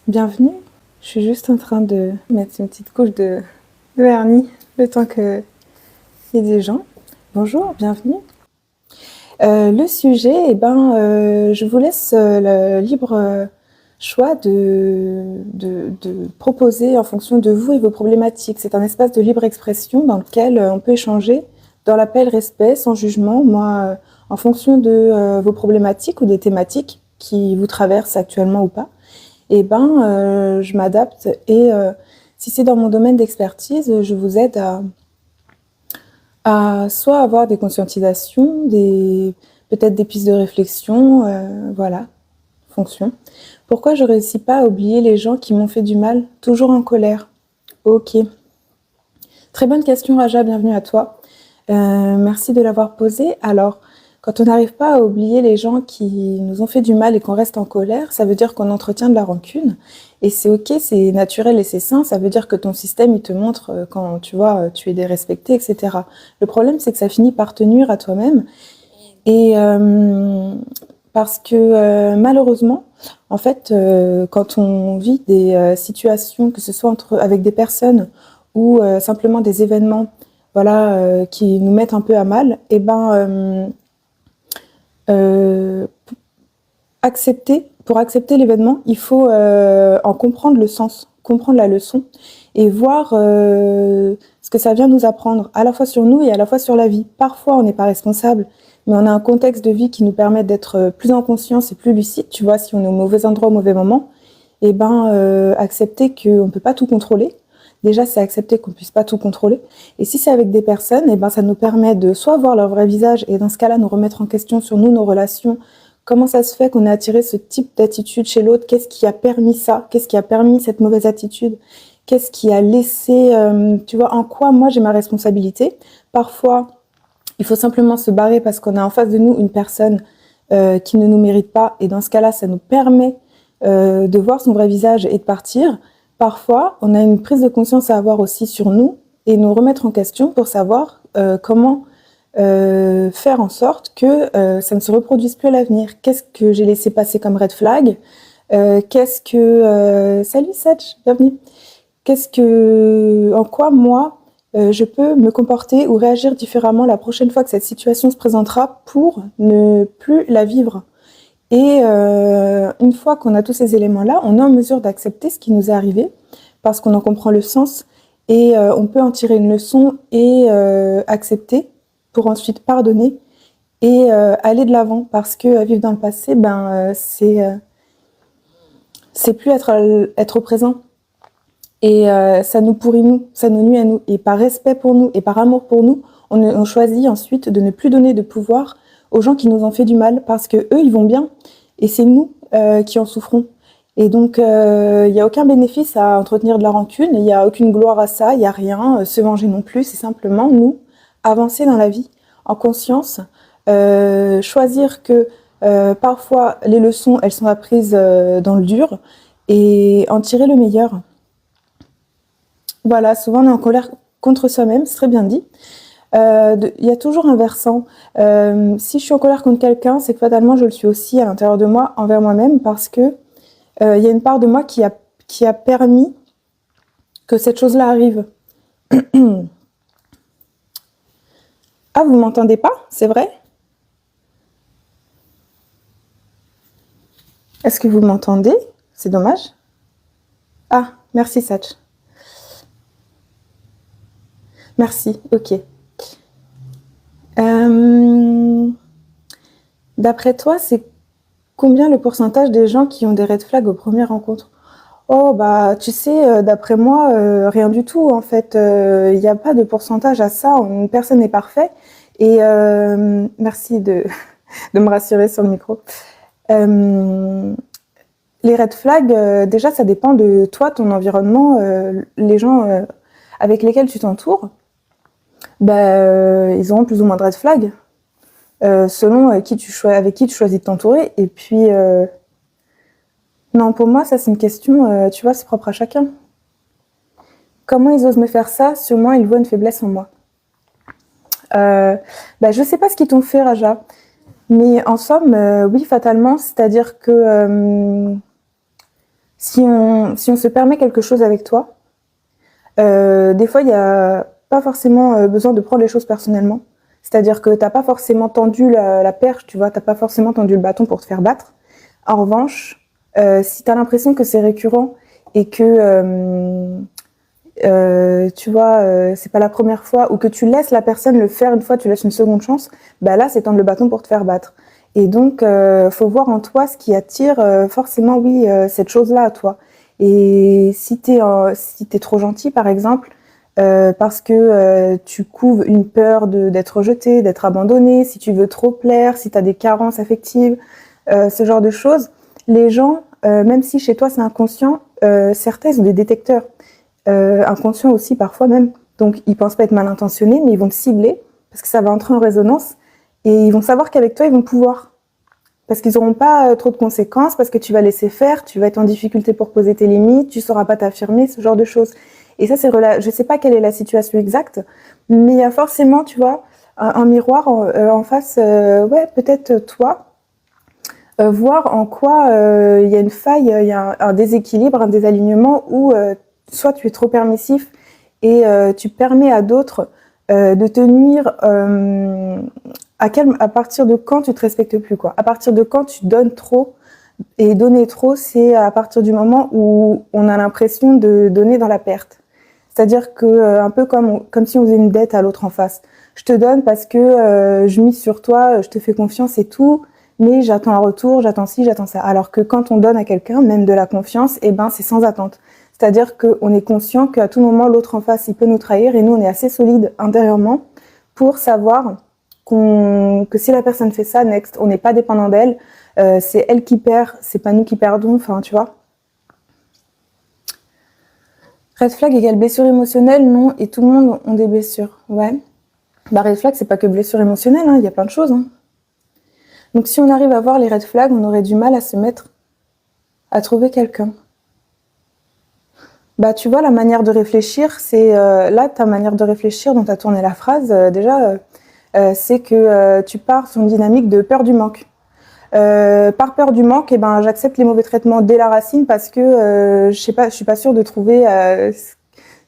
Bienvenue. Je suis juste en train de mettre une petite couche de vernis le temps qu'il y ait des gens. Bonjour, bienvenue. Le sujet, je vous laisse le libre choix de proposer en fonction de vous et vos problématiques. C'est un espace de libre expression dans lequel on peut échanger dans la paix et le respect, sans jugement. Moi, en fonction de vos problématiques ou des thématiques qui vous traversent actuellement ou pas, je m'adapte et si c'est dans mon domaine d'expertise, je vous aide à soit avoir des conscientisations, peut-être des pistes de réflexion, voilà, fonction. Pourquoi je réussis pas à oublier les gens qui m'ont fait du mal, toujours en colère? Ok. Très bonne question, Raja, bienvenue à toi. Merci de l'avoir posée. Alors, quand on n'arrive pas à oublier les gens qui nous ont fait du mal et qu'on reste en colère, ça veut dire qu'on entretient de la rancune. Et c'est ok, c'est naturel et c'est sain. Ça veut dire que ton système, il te montre quand, tu vois, tu es dérespecté, etc. Le problème, c'est que ça finit par te nuire à toi-même. Et parce que malheureusement, en fait, quand on vit des situations, que ce soit avec des personnes ou simplement des événements, voilà, qui nous mettent un peu à mal, euh, pour accepter l'événement, il faut en comprendre le sens, comprendre la leçon et voir ce que ça vient nous apprendre, à la fois sur nous et à la fois sur la vie. Parfois, on n'est pas responsable, mais on a un contexte de vie qui nous permet d'être plus en conscience et plus lucide. Tu vois, si on est au mauvais endroit au mauvais moment, accepter qu'on ne peut pas tout contrôler. Déjà, c'est accepter qu'on ne puisse pas tout contrôler. Et si c'est avec des personnes, ça nous permet de soit voir leur vrai visage et dans ce cas-là, nous remettre en question sur nous, nos relations. Comment ça se fait qu'on ait attiré ce type d'attitude chez l'autre? Qu'est-ce qui a permis ça? Qu'est-ce qui a permis cette mauvaise attitude? Qu'est-ce qui a laissé, tu vois, en quoi moi j'ai ma responsabilité? Parfois, il faut simplement se barrer parce qu'on a en face de nous une personne qui ne nous mérite pas. Et dans ce cas-là, ça nous permet de voir son vrai visage et de partir. Parfois, on a une prise de conscience à avoir aussi sur nous et nous remettre en question pour savoir comment faire en sorte que ça ne se reproduise plus à l'avenir. Qu'est-ce que j'ai laissé passer comme red flag? Salut Satch, bienvenue. En quoi moi je peux me comporter ou réagir différemment la prochaine fois que cette situation se présentera pour ne plus la vivre. Et une fois qu'on a tous ces éléments-là, on est en mesure d'accepter ce qui nous est arrivé parce qu'on en comprend le sens et on peut en tirer une leçon et accepter pour ensuite pardonner et aller de l'avant parce que vivre dans le passé, c'est plus être au présent. Et ça nous pourrit nous, ça nous nuit à nous. Et par respect pour nous et par amour pour nous, on choisit ensuite de ne plus donner de pouvoir aux gens qui nous ont fait du mal parce que eux, ils vont bien et c'est nous qui en souffrons. Et donc, il n'y a aucun bénéfice à entretenir de la rancune, il n'y a aucune gloire à ça, il n'y a rien, se venger non plus, c'est simplement nous, avancer dans la vie en conscience, choisir que parfois les leçons, elles sont apprises dans le dur et en tirer le meilleur. Voilà, souvent on est en colère contre soi-même, c'est très bien dit. Il y a toujours un versant. Si je suis en colère contre quelqu'un, c'est que fatalement je le suis aussi à l'intérieur de moi, envers moi-même, parce que il y a une part de moi qui a permis que cette chose-là arrive. Ah, vous m'entendez pas? C'est vrai? Est-ce que vous m'entendez? C'est dommage. Ah, merci Satch. Merci, ok. D'après toi, c'est combien le pourcentage des gens qui ont des red flags aux premières rencontres? Oh, bah, tu sais, d'après moi, rien du tout, en fait. Il n'y a pas de pourcentage à ça. Personne n'est parfait. Et merci de me rassurer sur le micro. Les red flags, déjà, ça dépend de toi, ton environnement, les gens avec lesquels tu t'entoures. Ils auront plus ou moins de red flags selon avec qui tu choisis de t'entourer. Et puis, non, pour moi, ça, c'est une question, tu vois, c'est propre à chacun. Comment ils osent me faire ça? Sûrement, ils voient une faiblesse en moi. Je sais pas ce qu'ils t'ont fait, Raja. Mais en somme, oui, fatalement, c'est-à-dire que Si on se permet quelque chose avec toi, des fois, il n'y a pas forcément besoin de prendre les choses personnellement. C'est-à-dire que t'as pas forcément tendu la perche, tu vois, t'as pas forcément tendu le bâton pour te faire battre. En revanche, si tu as l'impression que c'est récurrent et que tu vois, c'est pas la première fois, ou que tu laisses la personne le faire une fois, tu laisses une seconde chance, bah là, c'est tendre le bâton pour te faire battre. Et donc, faut voir en toi ce qui attire forcément, oui, cette chose-là à toi. Et si t'es trop gentil, par exemple, parce que tu couves une peur d'être rejeté, d'être abandonné, si tu veux trop plaire, si tu as des carences affectives, ce genre de choses, les gens, même si chez toi c'est inconscient, certains ils ont des détecteurs inconscients aussi parfois même. Donc ils pensent pas être mal intentionnés, mais ils vont te cibler parce que ça va entrer en résonance et ils vont savoir qu'avec toi ils vont pouvoir. Parce qu'ils n'auront pas trop de conséquences, parce que tu vas laisser faire, tu vas être en difficulté pour poser tes limites, tu ne sauras pas t'affirmer, ce genre de choses. Et ça, je ne sais pas quelle est la situation exacte, mais il y a forcément, tu vois, un miroir en face, ouais, peut-être toi, voir en quoi il y a une faille, il y a un déséquilibre, un désalignement où soit tu es trop permissif et tu permets à d'autres de te nuire à partir de quand tu te respectes plus, quoi. À partir de quand tu donnes trop. Et donner trop, c'est à partir du moment où on a l'impression de donner dans la perte. C'est-à-dire que un peu comme si on faisait une dette à l'autre en face. Je te donne parce que je mise sur toi, je te fais confiance et tout, mais j'attends un retour, j'attends ci, j'attends ça. Alors que quand on donne à quelqu'un, même de la confiance, eh ben c'est sans attente. C'est-à-dire qu'on est conscient qu'à tout moment l'autre en face il peut nous trahir et nous on est assez solide intérieurement pour savoir que si la personne fait ça, next, on n'est pas dépendant d'elle, c'est elle qui perd, c'est pas nous qui perdons, enfin tu vois. Red flag égale blessure émotionnelle, non, et tout le monde ont des blessures, ouais. Bah red flag c'est pas que blessure émotionnelle, hein, y a plein de choses. Hein. Donc si on arrive à voir les red flags, on aurait du mal à se mettre à trouver quelqu'un. Bah tu vois, la manière de réfléchir, c'est là ta manière de réfléchir dont tu as tourné la phrase, déjà, c'est que tu pars sur une dynamique de peur du manque. Par peur du manque, eh ben, j'accepte les mauvais traitements dès la racine parce que je sais pas, je suis pas sûre de trouver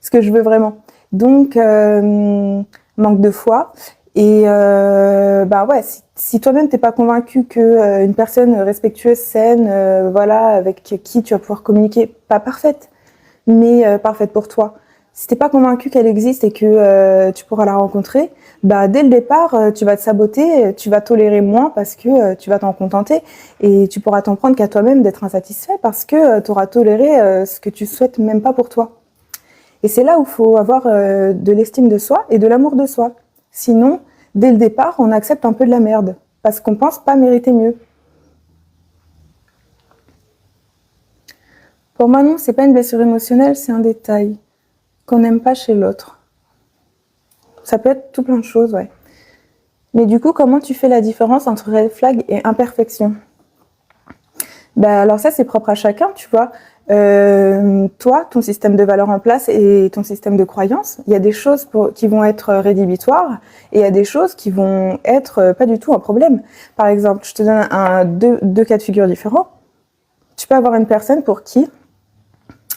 ce que je veux vraiment. Donc manque de foi et bah ouais, si toi-même t'es pas convaincu que une personne respectueuse, saine, voilà, avec qui tu vas pouvoir communiquer, pas parfaite, mais parfaite pour toi. Si t'es pas convaincu qu'elle existe et que tu pourras la rencontrer, bah dès le départ, tu vas te saboter, tu vas tolérer moins parce que tu vas t'en contenter et tu pourras t'en prendre qu'à toi-même d'être insatisfait parce que tu auras toléré ce que tu souhaites même pas pour toi. Et c'est là où il faut avoir de l'estime de soi et de l'amour de soi. Sinon, dès le départ, on accepte un peu de la merde parce qu'on pense pas mériter mieux. Pour moi, non, c'est pas une blessure émotionnelle, c'est un détail qu'on n'aime pas chez l'autre. Ça peut être tout plein de choses, ouais. Mais du coup, comment tu fais la différence entre red flag et imperfection? Ben alors ça, c'est propre à chacun, tu vois. Toi, ton système de valeurs en place et ton système de croyances, il y a des choses qui vont être rédhibitoires et il y a des choses qui vont être pas du tout un problème. Par exemple, je te donne deux cas de figure différents. Tu peux avoir une personne pour qui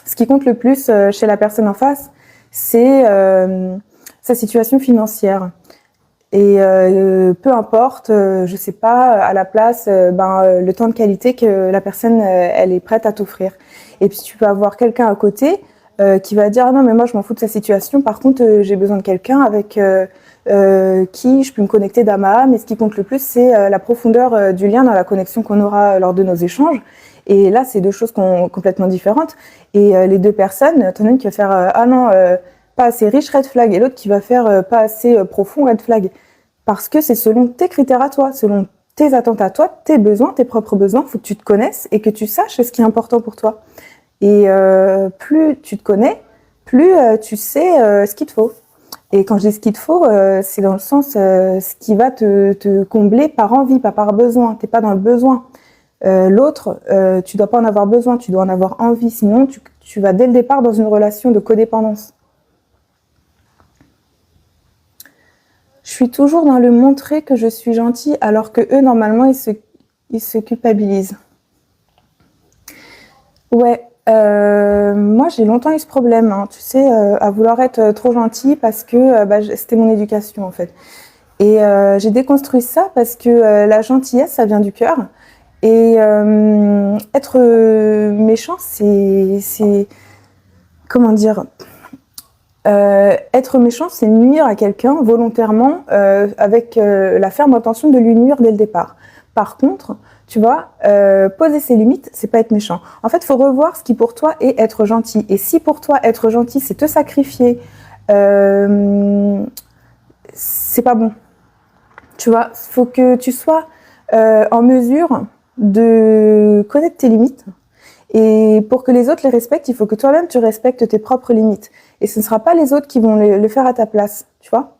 ce qui compte le plus chez la personne en face, c'est sa situation financière. Et peu importe, je sais pas, à la place, le temps de qualité que la personne elle est prête à t'offrir. Et puis tu peux avoir quelqu'un à côté qui va dire ah non mais moi je m'en fous de sa situation. Par contre j'ai besoin de quelqu'un avec qui je peux me connecter d'âme à âme. Et ce qui compte le plus c'est la profondeur du lien dans la connexion qu'on aura lors de nos échanges. Et là c'est deux choses complètement différentes. Et les deux personnes, t'en as une qui va faire ah non pas assez riche red flag et l'autre qui va faire pas assez profond red flag. Parce que c'est selon tes critères à toi, selon tes attentes à toi, tes besoins, tes propres besoins. Il faut que tu te connaisses et que tu saches ce qui est important pour toi. Et plus tu te connais, plus tu sais ce qu'il te faut. Et quand je dis ce qu'il te faut, c'est dans le sens ce qui va te combler par envie, pas par besoin. T'es pas dans le besoin. L'autre, tu dois pas en avoir besoin, tu dois en avoir envie. Sinon, tu vas dès le départ dans une relation de codépendance. Je suis toujours dans le montrer que je suis gentille alors que eux, normalement, ils se culpabilisent. Ouais, Moi, j'ai longtemps eu ce problème, hein, tu sais, à vouloir être trop gentille parce que c'était mon éducation en fait. Et j'ai déconstruit ça parce que la gentillesse, ça vient du cœur. Et être méchant, c'est comment dire, être méchant, c'est nuire à quelqu'un volontairement avec la ferme intention de lui nuire dès le départ. Par contre, tu vois, poser ses limites, c'est pas être méchant. En fait, il faut revoir ce qui pour toi est être gentil. Et si pour toi être gentil, c'est te sacrifier, c'est pas bon. Tu vois, il faut que tu sois en mesure de connaître tes limites. Et pour que les autres les respectent, il faut que toi-même tu respectes tes propres limites. Et ce ne sera pas les autres qui vont le faire à ta place, tu vois.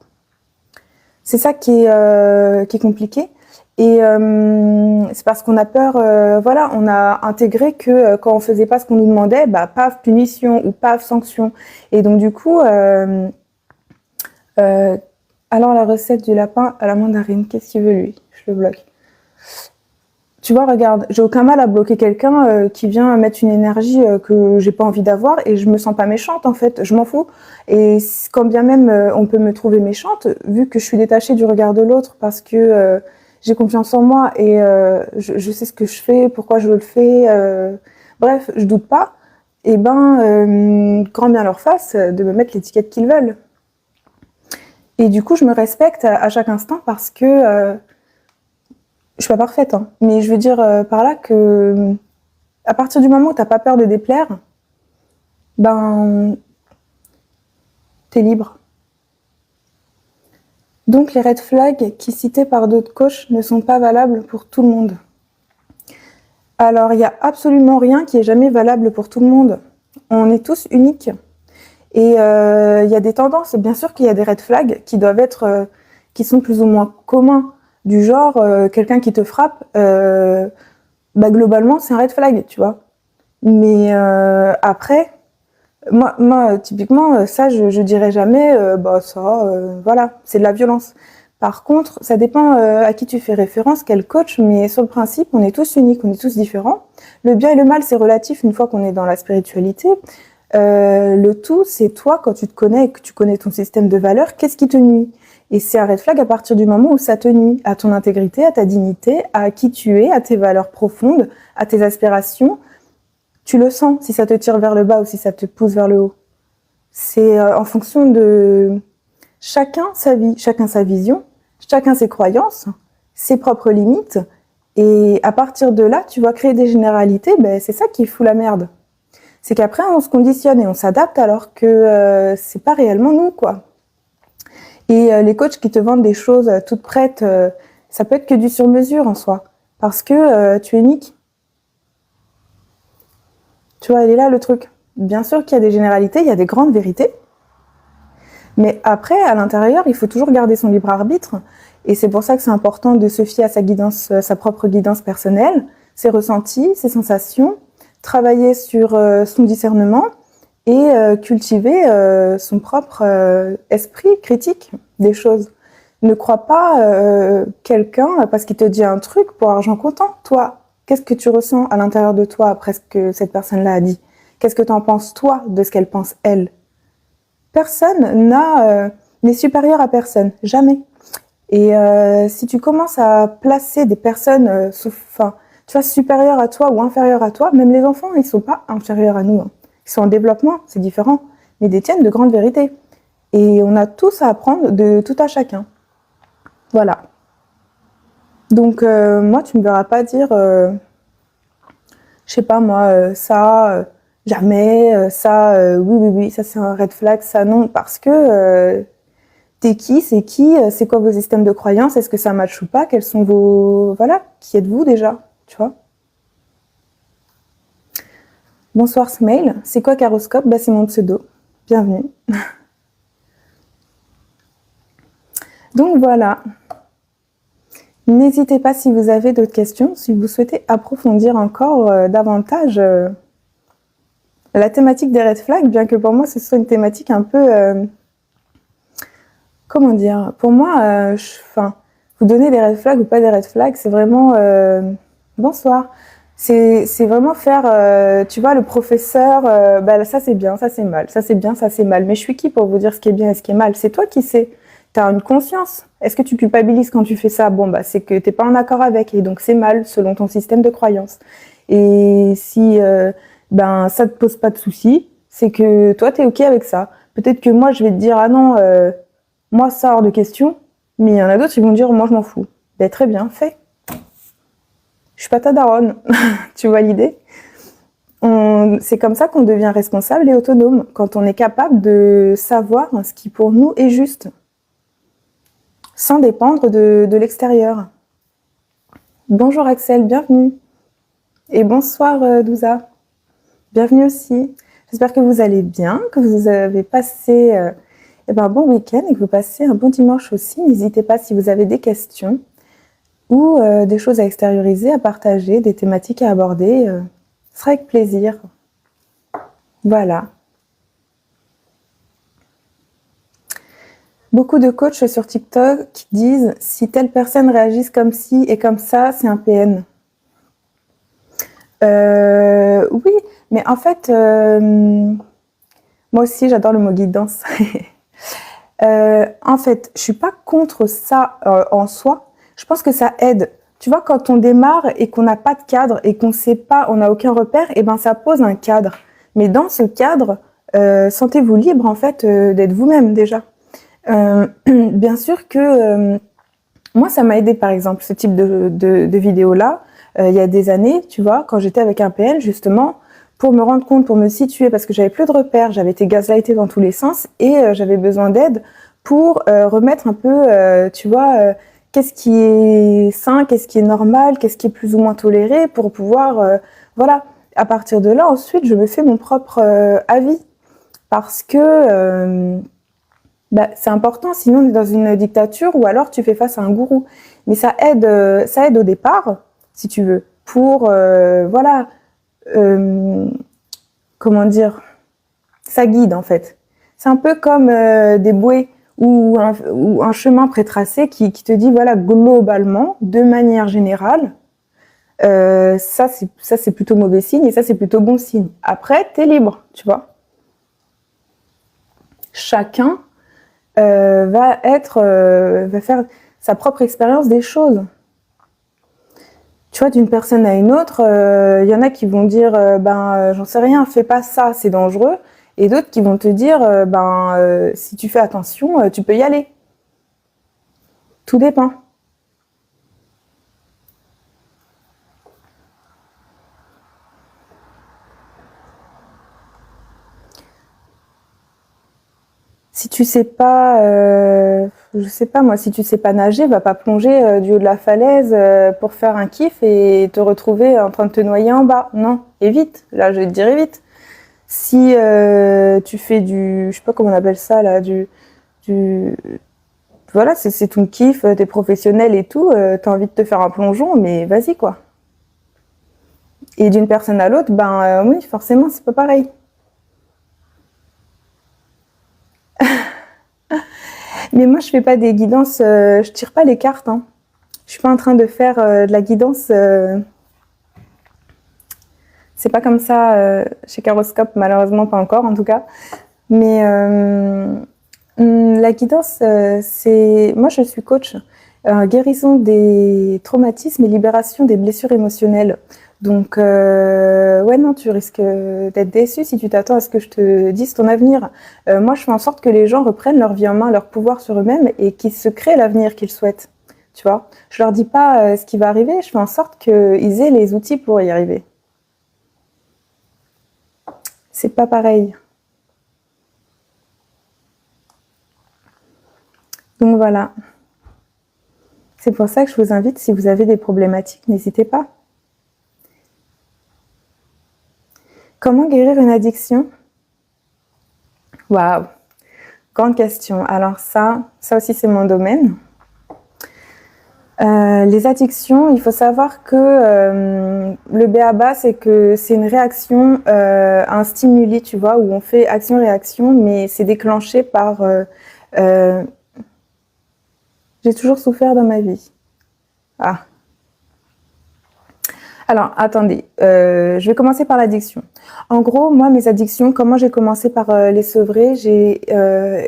C'est ça qui est compliqué. Et c'est parce qu'on a peur, voilà, on a intégré que quand on faisait pas ce qu'on nous demandait, bah paf punition ou paf sanction. Et donc du coup, alors la recette du lapin à la mandarine, qu'est-ce qu'il veut lui? Je le bloque. Tu vois, regarde, j'ai aucun mal à bloquer quelqu'un qui vient mettre une énergie que j'ai pas envie d'avoir et je me sens pas méchante en fait, je m'en fous. Et quand bien même on peut me trouver méchante, vu que je suis détachée du regard de l'autre parce que j'ai confiance en moi et je sais ce que je fais, pourquoi je le fais, bref, je doute pas, et grand bien leur fasse de me mettre l'étiquette qu'ils veulent. Et du coup, je me respecte à chaque instant parce que je suis pas parfaite, hein, mais je veux dire par là que à partir du moment où t'as pas peur de déplaire, t'es libre. Donc les red flags qui cités par d'autres coachs ne sont pas valables pour tout le monde. Alors il y a absolument rien qui est jamais valable pour tout le monde. On est tous uniques. Et il y a des tendances, bien sûr qu'il y a des red flags qui doivent être, qui sont plus ou moins communs. Du genre, quelqu'un qui te frappe, globalement, c'est un red flag, tu vois. Mais après, moi typiquement, ça, je dirais jamais, voilà, c'est de la violence. Par contre, ça dépend à qui tu fais référence, quel coach, mais sur le principe, on est tous uniques, on est tous différents. Le bien et le mal, c'est relatif une fois qu'on est dans la spiritualité. Le tout, c'est toi, quand tu te connais et que tu connais ton système de valeurs, qu'est-ce qui te nuit? Et c'est un red flag à partir du moment où ça te nuit à ton intégrité, à ta dignité, à qui tu es, à tes valeurs profondes, à tes aspirations. Tu le sens si ça te tire vers le bas ou si ça te pousse vers le haut. C'est en fonction de chacun sa vie, chacun sa vision, chacun ses croyances, ses propres limites. Et à partir de là, tu vas créer des généralités, c'est ça qui fout la merde. C'est qu'après, on se conditionne et on s'adapte alors que c'est pas réellement nous, quoi. Et les coachs qui te vendent des choses toutes prêtes, ça peut être que du sur-mesure en soi. Parce que tu es unique. Tu vois, il est là le truc. Bien sûr qu'il y a des généralités, il y a des grandes vérités. Mais après, à l'intérieur, il faut toujours garder son libre arbitre. Et c'est pour ça que c'est important de se fier à sa guidance, sa propre guidance personnelle, ses ressentis, ses sensations, travailler sur son discernement et cultiver son propre esprit critique des choses. Ne crois pas quelqu'un parce qu'il te dit un truc pour argent comptant. Toi, qu'est-ce que tu ressens à l'intérieur de toi après ce que cette personne-là a dit? Qu'est-ce que tu en penses, toi, de ce qu'elle pense, elle? Personne n'est supérieur à personne, jamais. Et si tu commences à placer des personnes, tu vois, supérieures à toi ou inférieures à toi, même les enfants, ils sont pas inférieurs à nous, hein. Ils sont en développement, c'est différent, mais détiennent de grandes vérités. Et on a tous à apprendre de tout à chacun. Voilà. Donc moi, tu me verras pas dire, je sais pas moi, jamais, oui, ça c'est un red flag, ça non, parce que t'es qui, c'est quoi vos systèmes de croyances, est-ce que ça matche ou pas, quels sont vos... Voilà, qui êtes-vous déjà, tu vois? Bonsoir Smail, c'est quoi Caroscope? C'est mon pseudo, bienvenue. Donc voilà. N'hésitez pas si vous avez d'autres questions, si vous souhaitez approfondir encore davantage la thématique des red flags, bien que pour moi ce soit une thématique un peu... comment dire? Pour moi, vous donner des red flags ou pas des red flags, c'est vraiment... bonsoir. C'est vraiment faire, tu vois, le professeur, bah, ça c'est bien, ça c'est mal, ça c'est bien, ça c'est mal. Mais je suis qui pour vous dire ce qui est bien et ce qui est mal? C'est toi qui sais. Tu as une conscience. Est-ce que tu culpabilises quand tu fais ça? Bon, bah, c'est que t'es pas en accord avec et donc c'est mal selon ton système de croyance. Et si ben ça te pose pas de soucis, c'est que toi t'es ok avec ça. Peut-être que moi je vais te dire ah non, moi ça hors de question, mais il y en a d'autres qui vont dire moi je m'en fous. Ben très bien, fais. Je suis pas ta daronne. Tu vois l'idée? C'est comme ça qu'on devient responsable et autonome, quand on est capable de savoir ce qui pour nous est juste, sans dépendre de l'extérieur. Bonjour Axel, bienvenue. Et bonsoir Douza, bienvenue aussi. J'espère que vous allez bien, que vous avez passé un bon week-end et que vous passez un bon dimanche aussi. N'hésitez pas si vous avez des questions ou des choses à extérioriser, à partager, des thématiques à aborder. Ce sera avec plaisir. Voilà. Beaucoup de coachs sur TikTok disent si telle personne réagisse comme ci et comme ça, c'est un PN. Oui, mais en fait, moi aussi j'adore le mot guidance. En fait, je suis pas contre ça en soi. Je pense que ça aide. Tu vois, quand on démarre et qu'on n'a pas de cadre et qu'on sait pas, on n'a aucun repère, et ben ça pose un cadre. Mais dans ce cadre, sentez-vous libre en fait d'être vous-même déjà. Bien sûr que moi, ça m'a aidé, par exemple, ce type de vidéo-là, il y a des années, tu vois, quand j'étais avec un PN, justement, pour me rendre compte, pour me situer, parce que j'avais plus de repères, j'avais été gaslightée dans tous les sens, et j'avais besoin d'aide pour remettre un peu, tu vois, qu'est-ce qui est sain, qu'est-ce qui est normal, qu'est-ce qui est plus ou moins toléré, pour pouvoir, voilà. À partir de là, ensuite, je me fais mon propre avis, parce que bah, c'est important, sinon on est dans une dictature ou alors tu fais face à un gourou. Mais ça aide au départ, si tu veux, pour, voilà, comment dire, ça guide en fait. C'est un peu comme des bouées ou un chemin prétracé qui te dit, voilà, globalement, de manière générale, ça c'est plutôt mauvais signe et ça c'est plutôt bon signe. Après, t'es libre, tu vois. Chacun va faire sa propre expérience des choses. Tu vois, d'une personne à une autre, y en a qui vont dire j'en sais rien, fais pas ça, c'est dangereux, et d'autres qui vont te dire si tu fais attention, tu peux y aller. Tout dépend. Si tu sais pas, je sais pas moi, si tu sais pas nager, va pas plonger du haut de la falaise pour faire un kiff et te retrouver en train de te noyer en bas. Non, évite. Là, je vais te dire évite. Si tu fais du, je sais pas comment on appelle ça là, du, voilà, c'est ton kiff, t'es professionnel et tout, t'as envie de te faire un plongeon, mais vas-y quoi. Et d'une personne à l'autre, oui, forcément, c'est pas pareil. Mais moi, je fais pas des guidances, je tire pas les cartes. Hein. Je suis pas en train de faire de la guidance. C'est pas comme ça chez Caroscope, malheureusement pas encore en tout cas. Mais la guidance, c'est. Moi, je suis coach. Guérison des traumatismes et libération des blessures émotionnelles. Donc, ouais, non, tu risques d'être déçu si tu t'attends à ce que je te dise ton avenir. Moi, je fais en sorte que les gens reprennent leur vie en main, leur pouvoir sur eux-mêmes et qu'ils se créent l'avenir qu'ils souhaitent. Tu vois, je leur dis pas ce qui va arriver, je fais en sorte qu'ils aient les outils pour y arriver. C'est pas pareil. Donc voilà. C'est pour ça que je vous invite, si vous avez des problématiques, n'hésitez pas. Comment guérir une addiction? Waouh, grande question. Alors ça aussi c'est mon domaine. Les addictions, il faut savoir que le b.a.-ba, c'est que c'est une réaction à un stimuli, tu vois, où on fait action-réaction, mais c'est déclenché par... j'ai toujours souffert dans ma vie. Ah. Alors, attendez, je vais commencer par l'addiction. En gros, moi, mes addictions, comment j'ai commencé par les sevrer, j'ai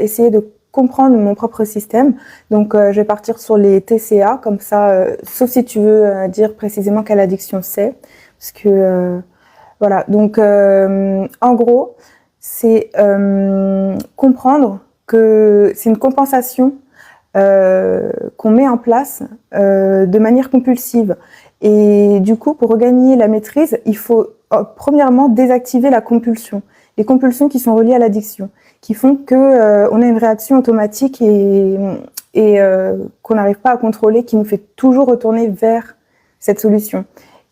essayé de comprendre mon propre système. Donc, je vais partir sur les TCA, comme ça, sauf si tu veux dire précisément quelle addiction c'est. Parce que, voilà. Donc, en gros, c'est comprendre que c'est une compensation qu'on met en place de manière compulsive. Et du coup, pour regagner la maîtrise, il faut premièrement désactiver la compulsion. Les compulsions qui sont reliées à l'addiction, qui font que on a une réaction automatique et qu'on n'arrive pas à contrôler, qui nous fait toujours retourner vers cette solution.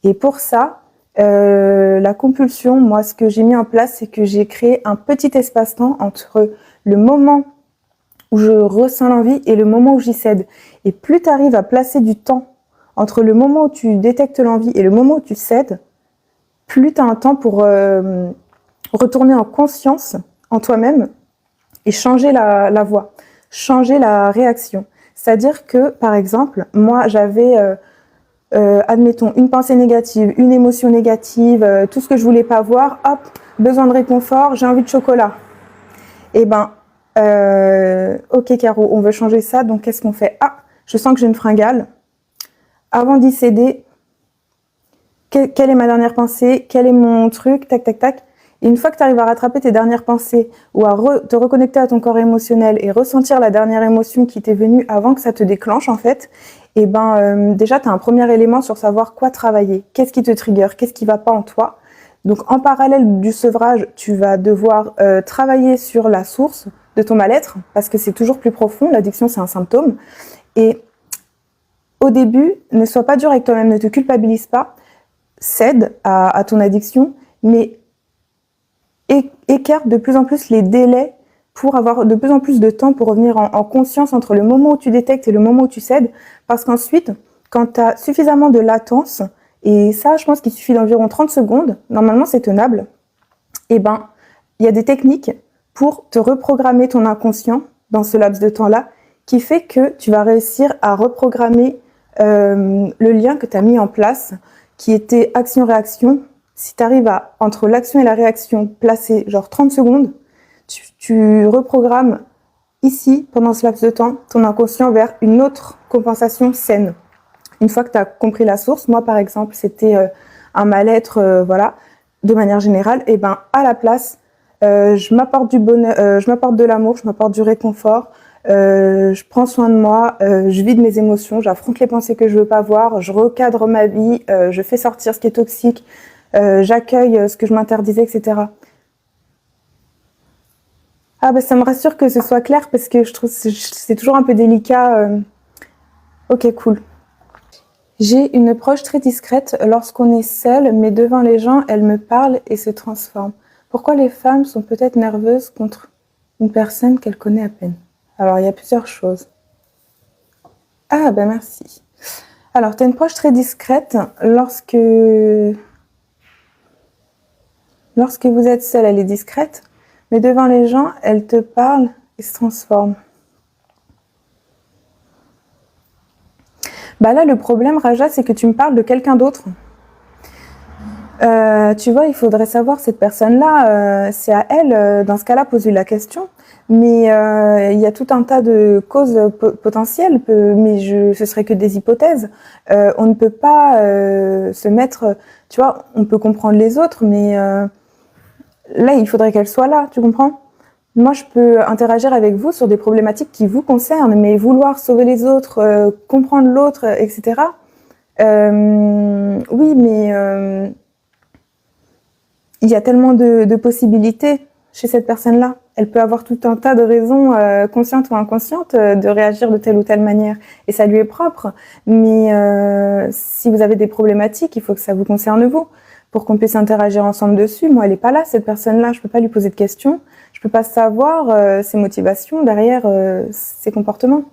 Et pour ça, la compulsion, moi, ce que j'ai mis en place, c'est que j'ai créé un petit espace-temps entre le moment où je ressens l'envie et le moment où j'y cède. Et plus tu arrives à placer du temps entre le moment où tu détectes l'envie et le moment où tu cèdes, plus tu as un temps pour retourner en conscience en toi-même et changer la voie, changer la réaction. C'est-à-dire que, par exemple, moi, j'avais, admettons, une pensée négative, une émotion négative, tout ce que je voulais pas voir, hop, besoin de réconfort, j'ai envie de chocolat. Eh ben, ok Caro, on veut changer ça, donc qu'est-ce qu'on fait? Ah, je sens que j'ai une fringale. Avant d'y céder, quelle est ma dernière pensée? Quel est mon truc? Tac, tac, tac. Et une fois que tu arrives à rattraper tes dernières pensées ou à te reconnecter à ton corps émotionnel et ressentir la dernière émotion qui t'est venue avant que ça te déclenche, en fait, et ben, déjà, tu as un premier élément sur savoir quoi travailler. Qu'est-ce qui te trigger? Qu'est-ce qui va pas en toi? Donc, en parallèle du sevrage, tu vas devoir travailler sur la source de ton mal-être parce que c'est toujours plus profond. L'addiction, c'est un symptôme. Et au début, ne sois pas dur avec toi-même, ne te culpabilise pas, cède à ton addiction, mais écarte de plus en plus les délais pour avoir de plus en plus de temps pour revenir en conscience entre le moment où tu détectes et le moment où tu cèdes, parce qu'ensuite, quand tu as suffisamment de latence, et ça, je pense qu'il suffit d'environ 30 secondes, normalement c'est tenable, et ben, il y a des techniques pour te reprogrammer ton inconscient dans ce laps de temps-là, qui fait que tu vas réussir à reprogrammer le lien que tu as mis en place, qui était action-réaction. Si tu arrives à, entre l'action et la réaction, placer genre 30 secondes, tu reprogrammes ici, pendant ce laps de temps, ton inconscient vers une autre compensation saine. Une fois que tu as compris la source, moi par exemple, c'était un mal-être, voilà, de manière générale, et ben à la place, je m'apporte du bonheur, je m'apporte de l'amour, je m'apporte du réconfort, je prends soin de moi, je vide mes émotions, j'affronte les pensées que je veux pas voir, je recadre ma vie, je fais sortir ce qui est toxique, j'accueille ce que je m'interdisais, etc. Ah bah ça me rassure que ce soit clair parce que je trouve que c'est toujours un peu délicat. Ok, cool. J'ai une approche très discrète lorsqu'on est seul, mais devant les gens, elle me parle et se transforme. Pourquoi les femmes sont peut-être nerveuses contre une personne qu'elles connaissent à peine? Alors, il y a plusieurs choses. Ah, ben merci. Alors, tu as une approche très discrète lorsque vous êtes seul, elle est discrète, mais devant les gens, elle te parle et se transforme. Bah là, le problème, Raja, c'est que tu me parles de quelqu'un d'autre. Tu vois, il faudrait savoir cette personne-là, c'est à elle, dans ce cas-là, poser la question. Mais il y a tout un tas de causes potentielles, mais ce serait que des hypothèses. On ne peut pas se mettre, tu vois, on peut comprendre les autres, mais là, il faudrait qu'elle soit là, tu comprends? Moi, je peux interagir avec vous sur des problématiques qui vous concernent, mais vouloir sauver les autres, comprendre l'autre, etc. Oui, mais il y a tellement de possibilités chez cette personne-là. Elle peut avoir tout un tas de raisons, conscientes ou inconscientes, de réagir de telle ou telle manière. Et ça lui est propre. Mais si vous avez des problématiques, il faut que ça vous concerne vous, pour qu'on puisse interagir ensemble dessus. Moi, elle n'est pas là, cette personne-là. Je ne peux pas lui poser de questions. Je ne peux pas savoir ses motivations derrière ses comportements.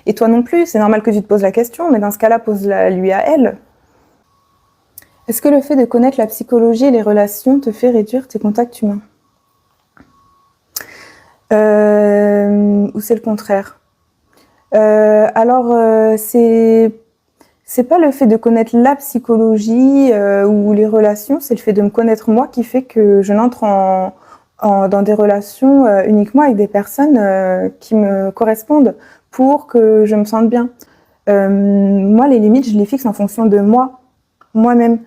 Et toi non plus, c'est normal que tu te poses la question, mais dans ce cas-là, pose-la lui à elle. Est-ce que le fait de connaître la psychologie et les relations te fait réduire tes contacts humains? Ou c'est le contraire? Alors, c'est c'est pas le fait de connaître la psychologie ou les relations, c'est le fait de me connaître moi qui fait que je n'entre dans des relations uniquement avec des personnes qui me correspondent pour que je me sente bien. Moi, les limites, je les fixe en fonction de moi-même.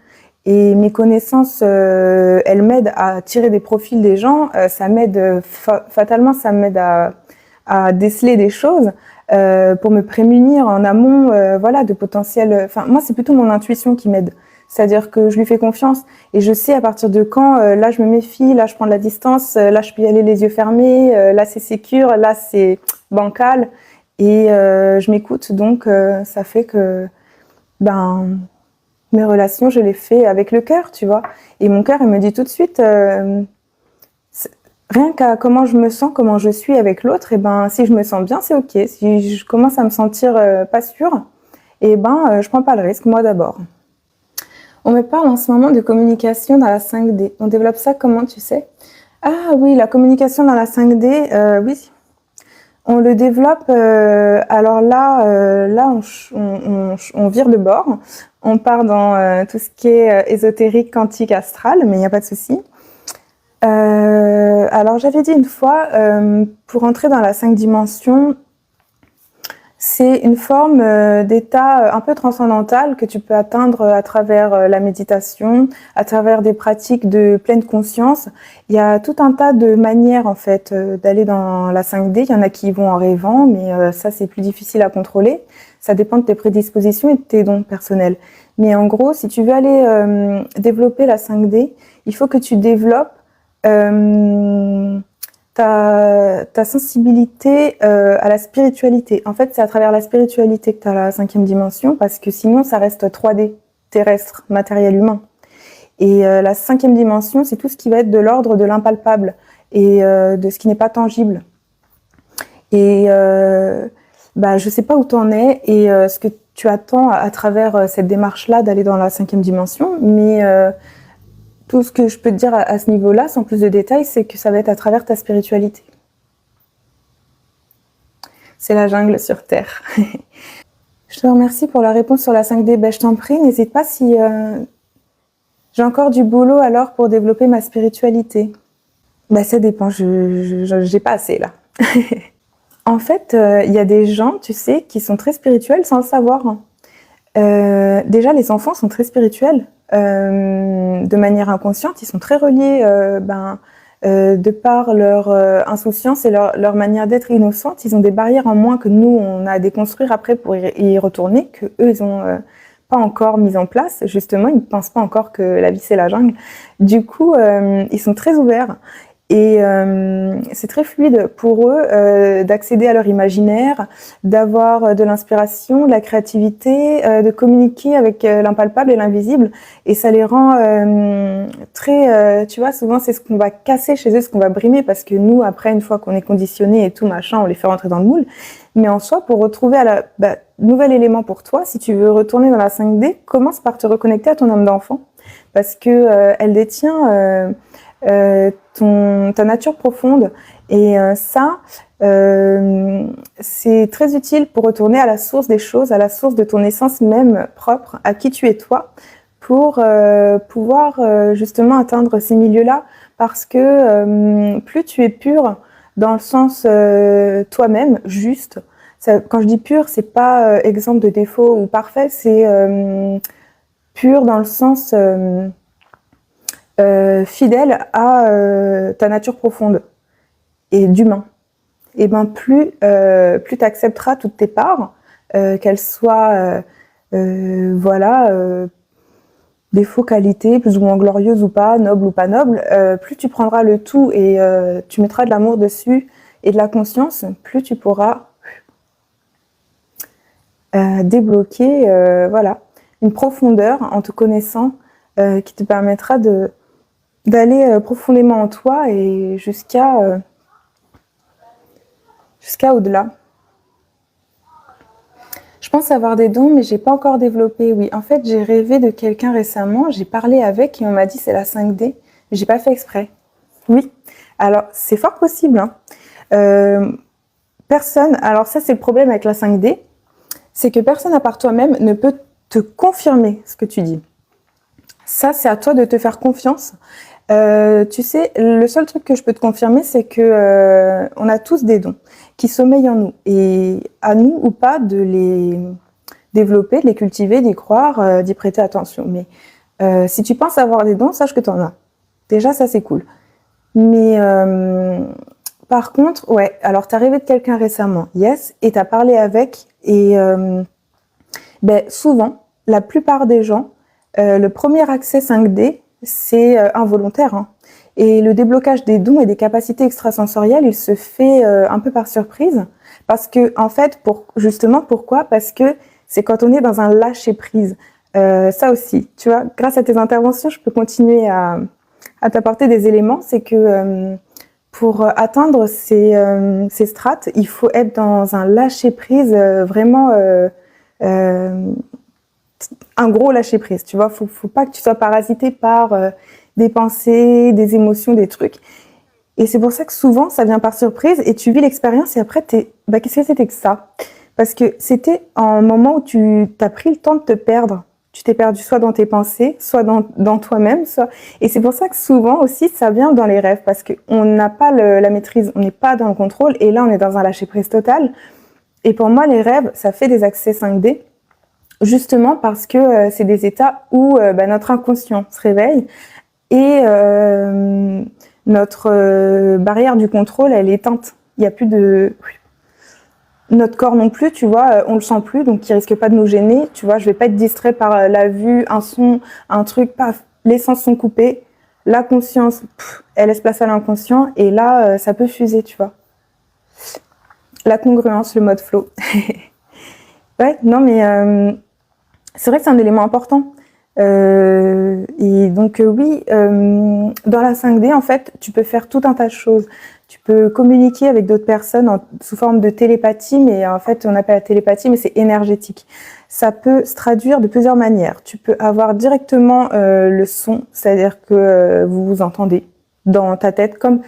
Et mes connaissances, elles m'aident à tirer des profils des gens. Ça m'aide fatalement, ça m'aide à déceler des choses pour me prémunir en amont, voilà, de potentiels. Enfin, moi, c'est plutôt mon intuition qui m'aide. C'est-à-dire que je lui fais confiance et je sais à partir de quand, là, je me méfie, là, je prends de la distance, là, je peux y aller les yeux fermés, là, c'est sécure, là, c'est bancal. Et je m'écoute, donc ça fait que mes relations, je les fais avec le cœur, tu vois. Et mon cœur, il me dit tout de suite, rien qu'à comment je me sens, comment je suis avec l'autre, et si je me sens bien, c'est ok. Si je commence à me sentir pas sûre, je prends pas le risque, moi d'abord. On me parle en ce moment de communication dans la 5D. On développe ça comment, tu sais? Ah oui, la communication dans la 5D, oui. On le développe, alors là on vire de bord. On part dans tout ce qui est ésotérique, quantique, astral, mais il n'y a pas de souci. Alors j'avais dit une fois, pour entrer dans la 5 dimensions, c'est une forme d'état un peu transcendantal que tu peux atteindre à travers la méditation, à travers des pratiques de pleine conscience. Il y a tout un tas de manières en fait d'aller dans la 5D. Il y en a qui y vont en rêvant, mais ça c'est plus difficile à contrôler. Ça dépend de tes prédispositions et de tes dons personnels. Mais en gros, si tu veux aller développer la 5D, il faut que tu développes ta sensibilité à la spiritualité. En fait, c'est à travers la spiritualité que tu as la 5e dimension, parce que sinon, ça reste 3D, terrestre, matériel humain. Et la 5e dimension, c'est tout ce qui va être de l'ordre de l'impalpable et de ce qui n'est pas tangible. Et je sais pas où tu en es et ce que tu attends à travers cette démarche-là d'aller dans la 5e dimension, mais tout ce que je peux te dire à ce niveau-là, sans plus de détails, c'est que ça va être à travers ta spiritualité. C'est la jungle sur Terre. Je te remercie pour la réponse sur la 5D. Je t'en prie, n'hésite pas si j'ai encore du boulot alors pour développer ma spiritualité. Ça dépend, j'ai pas assez là. En fait, il y a des gens, tu sais, qui sont très spirituels sans le savoir. Déjà, les enfants sont très spirituels. De manière inconsciente, ils sont très reliés de par leur insouciance et leur manière d'être innocente. Ils ont des barrières en moins que nous, on a à déconstruire après pour y retourner, que eux, ils ont pas encore mis en place. Justement, ils ne pensent pas encore que la vie, c'est la jungle. Du coup, ils sont très ouverts. Et c'est très fluide pour eux d'accéder à leur imaginaire, d'avoir de l'inspiration, de la créativité, de communiquer avec l'impalpable et l'invisible. Et ça les rend très... tu vois, souvent c'est ce qu'on va casser chez eux, ce qu'on va brimer, parce que nous, après, une fois qu'on est conditionné et tout machin, on les fait rentrer dans le moule. Mais en soi, pour retrouver nouvel élément pour toi, si tu veux retourner dans la 5D, commence par te reconnecter à ton âme d'enfant. Parce que elle détient... ta nature profonde et c'est très utile pour retourner à la source des choses, à la source de ton essence même propre, à qui tu es toi, pour pouvoir justement atteindre ces milieux-là, parce que plus tu es pur dans le sens toi-même, juste. Quand je dis pur, c'est pas exemple de défaut ou parfait, c'est pur dans le sens fidèle à ta nature profonde et d'humain. Et plus tu accepteras toutes tes parts, qu'elles soient défauts, qualités, plus ou moins glorieuses ou pas, nobles ou pas nobles, plus tu prendras le tout et tu mettras de l'amour dessus et de la conscience, plus tu pourras débloquer une profondeur en te connaissant qui te permettra d'aller profondément en toi et jusqu'à au-delà. Je pense avoir des dons, mais j'ai pas encore développé. Oui, en fait, j'ai rêvé de quelqu'un récemment, j'ai parlé avec et on m'a dit c'est la 5D, mais j'ai pas fait exprès. Oui, alors c'est fort possible. Personne, alors ça c'est le problème avec la 5D, c'est que personne à part toi-même ne peut te confirmer ce que tu dis. Ça, c'est à toi de te faire confiance. Tu sais, le seul truc que je peux te confirmer, c'est que on a tous des dons qui sommeillent en nous. Et à nous ou pas de les développer, de les cultiver, d'y croire, d'y prêter attention. Mais si tu penses avoir des dons, sache que tu en as. Déjà, ça, c'est cool. Mais par contre, ouais, alors t'es arrivé de quelqu'un récemment, yes, et t'as parlé avec, et souvent, la plupart des gens, le premier accès 5D, c'est involontaire. Hein. Et le déblocage des dons et des capacités extrasensorielles, il se fait un peu par surprise. Parce que, en fait, justement, pourquoi? Parce que c'est quand on est dans un lâcher-prise. Ça aussi, tu vois, grâce à tes interventions, je peux continuer à t'apporter des éléments. C'est que pour atteindre ces strates, il faut être dans un lâcher-prise vraiment... un gros lâcher prise, tu vois, faut pas que tu sois parasité par des pensées, des émotions, des trucs. Et c'est pour ça que souvent ça vient par surprise et tu vis l'expérience et après qu'est-ce que c'était que ça? Parce que c'était un moment où tu t'as pris le temps de te perdre. Tu t'es perdu soit dans tes pensées, soit dans toi-même, soit. Et c'est pour ça que souvent aussi ça vient dans les rêves parce que on n'a pas la maîtrise, on n'est pas dans le contrôle et là on est dans un lâcher prise total. Et pour moi les rêves, ça fait des accès 5D. Justement parce que c'est des états où notre inconscient se réveille et notre barrière du contrôle, elle est éteinte. Il n'y a plus de... Notre corps non plus, tu vois, on le sent plus, donc il risque pas de nous gêner. Tu vois, je vais pas être distrait par la vue, un son, un truc, paf, les sens sont coupés. La conscience, elle laisse place à l'inconscient et là, ça peut fuser, tu vois. La congruence, le mode flow. Ouais, non mais... c'est vrai que c'est un élément important. Et donc oui, dans la 5D, en fait, tu peux faire tout un tas de choses. Tu peux communiquer avec d'autres personnes sous forme de télépathie, mais en fait, on appelle la télépathie, mais c'est énergétique. Ça peut se traduire de plusieurs manières. Tu peux avoir directement le son, c'est-à-dire que vous vous entendez dans ta tête, comme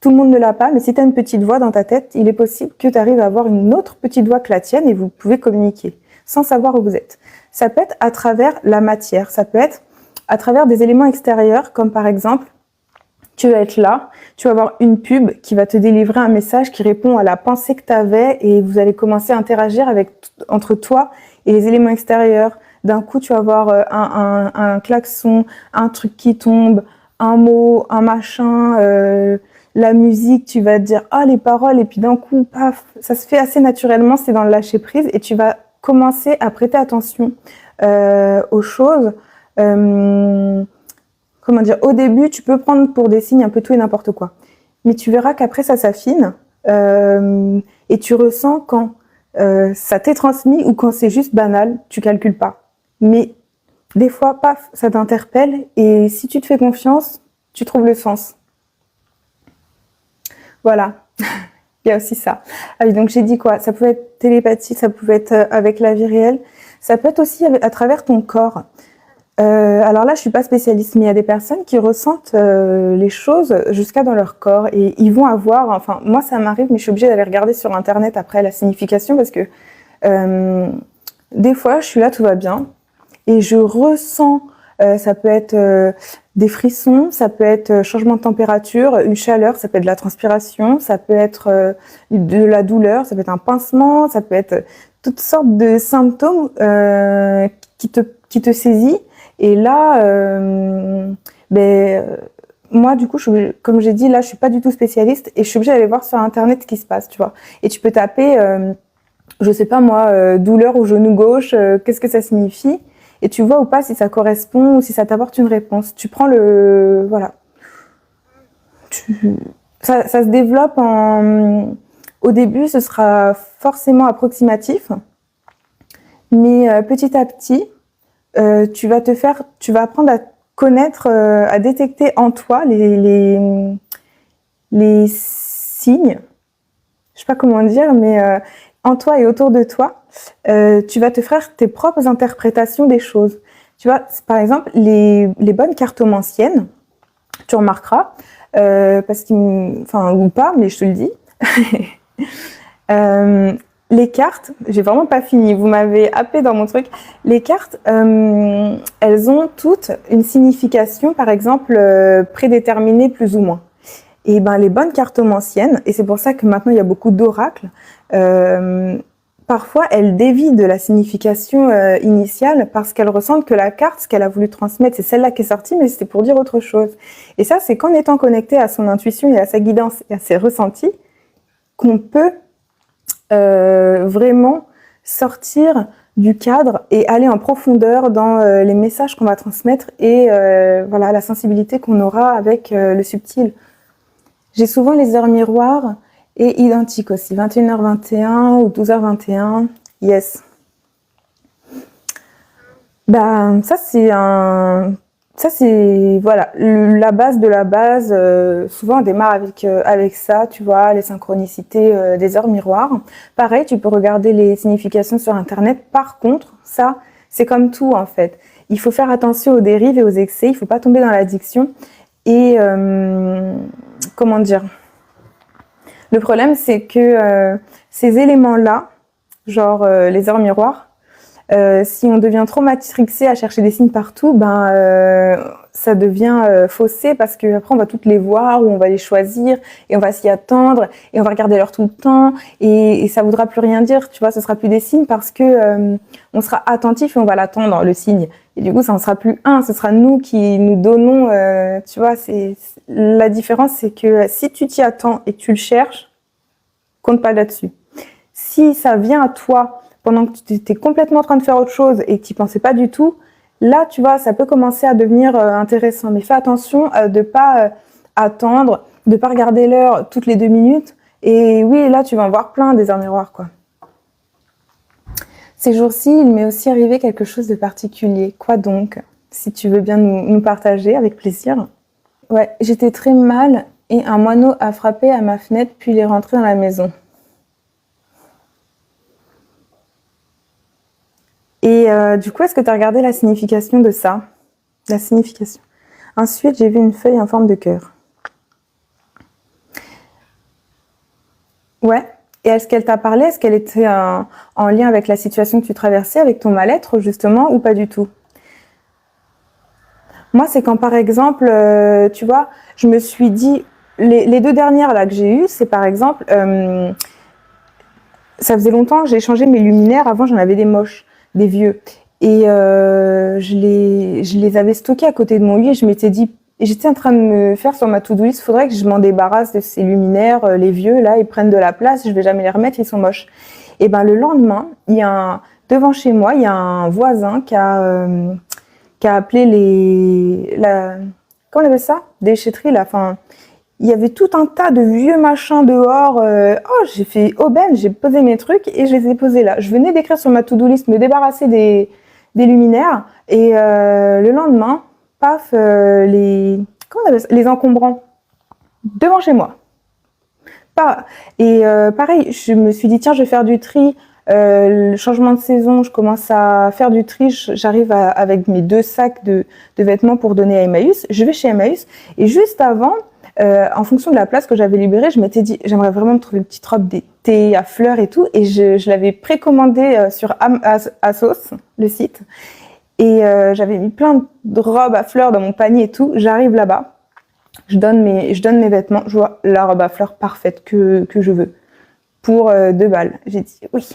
tout le monde ne l'a pas, mais si tu as une petite voix dans ta tête, il est possible que tu arrives à avoir une autre petite voix que la tienne et vous pouvez communiquer sans savoir où vous êtes. Ça peut être à travers la matière, ça peut être à travers des éléments extérieurs, comme par exemple, tu vas être là, tu vas avoir une pub qui va te délivrer un message qui répond à la pensée que tu avais et vous allez commencer à interagir entre toi et les éléments extérieurs. D'un coup, tu vas avoir un klaxon, un truc qui tombe, un mot, un machin, la musique, tu vas te dire « Ah, les paroles » et puis d'un coup, paf, ça se fait assez naturellement, c'est dans le lâcher prise et tu vas commencer à prêter attention aux choses. Comment dire, au début, tu peux prendre pour des signes un peu tout et n'importe quoi. Mais tu verras qu'après, ça s'affine et tu ressens quand ça t'est transmis ou quand c'est juste banal, tu calcules pas. Mais des fois, paf, ça t'interpelle et si tu te fais confiance, tu trouves le sens. Voilà. Il y a aussi ça. Ah oui, donc j'ai dit quoi? Ça pouvait être télépathique, ça pouvait être avec la vie réelle. Ça peut être aussi à travers ton corps. Alors là, je suis pas spécialiste, mais il y a des personnes qui ressentent les choses jusqu'à dans leur corps et ils vont avoir, enfin moi ça m'arrive, mais je suis obligée d'aller regarder sur internet après la signification parce que des fois je suis là, tout va bien et je ressens, ça peut être des frissons, ça peut être changement de température, une chaleur, ça peut être de la transpiration, ça peut être de la douleur, ça peut être un pincement, ça peut être toutes sortes de symptômes qui te saisissent. Et là, moi, du coup, comme j'ai dit, là, je suis pas du tout spécialiste et je suis obligée d'aller voir sur Internet ce qui se passe, tu vois. Et tu peux taper, je sais pas moi, douleur au genou gauche, qu'est-ce que ça signifie? Et tu vois ou pas si ça correspond ou si ça t'apporte une réponse. Tu prends voilà. Ça se développe au début, ce sera forcément approximatif, mais petit à petit, tu vas apprendre à connaître, à détecter en toi les signes. Je sais pas comment dire, mais en toi et autour de toi, tu vas te faire tes propres interprétations des choses. Tu vois, par exemple, les bonnes cartomanciennes, tu remarqueras, parce ou pas, mais je te le dis. Les cartes, j'ai vraiment pas fini, vous m'avez happé dans mon truc. Les cartes, elles ont toutes une signification, par exemple, prédéterminée plus ou moins. Et ben les bonnes cartomanciennes, et c'est pour ça que maintenant il y a beaucoup d'oracles, parfois elles dévient de la signification initiale parce qu'elles ressentent que la carte, ce qu'elle a voulu transmettre, c'est celle-là qui est sortie, mais c'était pour dire autre chose. Et ça, c'est qu'en étant connecté à son intuition et à sa guidance et à ses ressentis, qu'on peut vraiment sortir du cadre et aller en profondeur dans les messages qu'on va transmettre et voilà la sensibilité qu'on aura avec le subtil. J'ai souvent les heures miroirs et identiques aussi, 21h21 ou 12h21, yes. Ben ça c'est voilà la base de la base. Souvent on démarre avec ça, tu vois, les synchronicités des heures miroirs. Pareil, tu peux regarder les significations sur internet. Par contre, ça c'est comme tout en fait. Il faut faire attention aux dérives et aux excès. Il faut pas tomber dans l'addiction. Et comment dire? Le problème c'est que ces éléments-là, genre les heures miroirs. Si on devient trop matrixé à chercher des signes partout, ça devient faussé parce que après on va toutes les voir ou on va les choisir et on va s'y attendre et on va regarder l'heure tout le temps et ça voudra plus rien dire, tu vois, ce sera plus des signes parce que on sera attentif et on va l'attendre le signe et du coup ça ne sera plus ce sera nous qui nous donnons, tu vois, c'est la différence, c'est que si tu t'y attends et que tu le cherches, compte pas là-dessus. Si ça vient à toi pendant que tu étais complètement en train de faire autre chose et que tu n'y pensais pas du tout, là, tu vois, ça peut commencer à devenir intéressant. Mais fais attention de ne pas attendre, de ne pas regarder l'heure toutes les 2 minutes. Et oui, là, tu vas en voir plein des heures miroirs, quoi. Ces jours-ci, il m'est aussi arrivé quelque chose de particulier. Quoi donc? Si tu veux bien nous partager, avec plaisir. Ouais, j'étais très mal et un moineau a frappé à ma fenêtre puis il est rentré dans la maison. Et du coup, est-ce que tu as regardé la signification de ça? La signification. Ensuite, j'ai vu une feuille en forme de cœur. Ouais. Et est-ce qu'elle t'a parlé? Est-ce qu'elle était en lien avec la situation que tu traversais, avec ton mal-être, justement, ou pas du tout? Moi, c'est quand, par exemple, tu vois, je me suis dit... Les 2 dernières là que j'ai eues, c'est par exemple... ça faisait longtemps que j'ai changé mes luminaires. Avant, j'en avais des moches, des vieux. Et je les avais stockés à côté de mon lit et je m'étais dit, j'étais en train de me faire sur ma to-do list, il faudrait que je m'en débarrasse de ces luminaires, les vieux, là, ils prennent de la place, je vais jamais les remettre, ils sont moches. Et ben le lendemain, devant chez moi, il y a un voisin qui a appelé comment on appelle ça? Déchetterie, là, enfin... Il y avait tout un tas de vieux machins dehors. J'ai fait aubaine, j'ai posé mes trucs et je les ai posés là. Je venais d'écrire sur ma to-do list, me débarrasser des luminaires. Et le lendemain, paf, comment on appelle ça, les encombrants devant chez moi. Et pareil, je me suis dit, tiens, je vais faire du tri. Le changement de saison, je commence à faire du tri. J'arrive avec mes 2 sacs de vêtements pour donner à Emmaüs. Je vais chez Emmaüs et juste avant... en fonction de la place que j'avais libérée, je m'étais dit, j'aimerais vraiment me trouver une petite robe d'été à fleurs et tout. Et je l'avais précommandée sur Asos, le site. Et j'avais mis plein de robes à fleurs dans mon panier et tout. J'arrive là-bas, je donne mes vêtements. Je vois la robe à fleurs parfaite que je veux pour 2 balles. J'ai dit oui.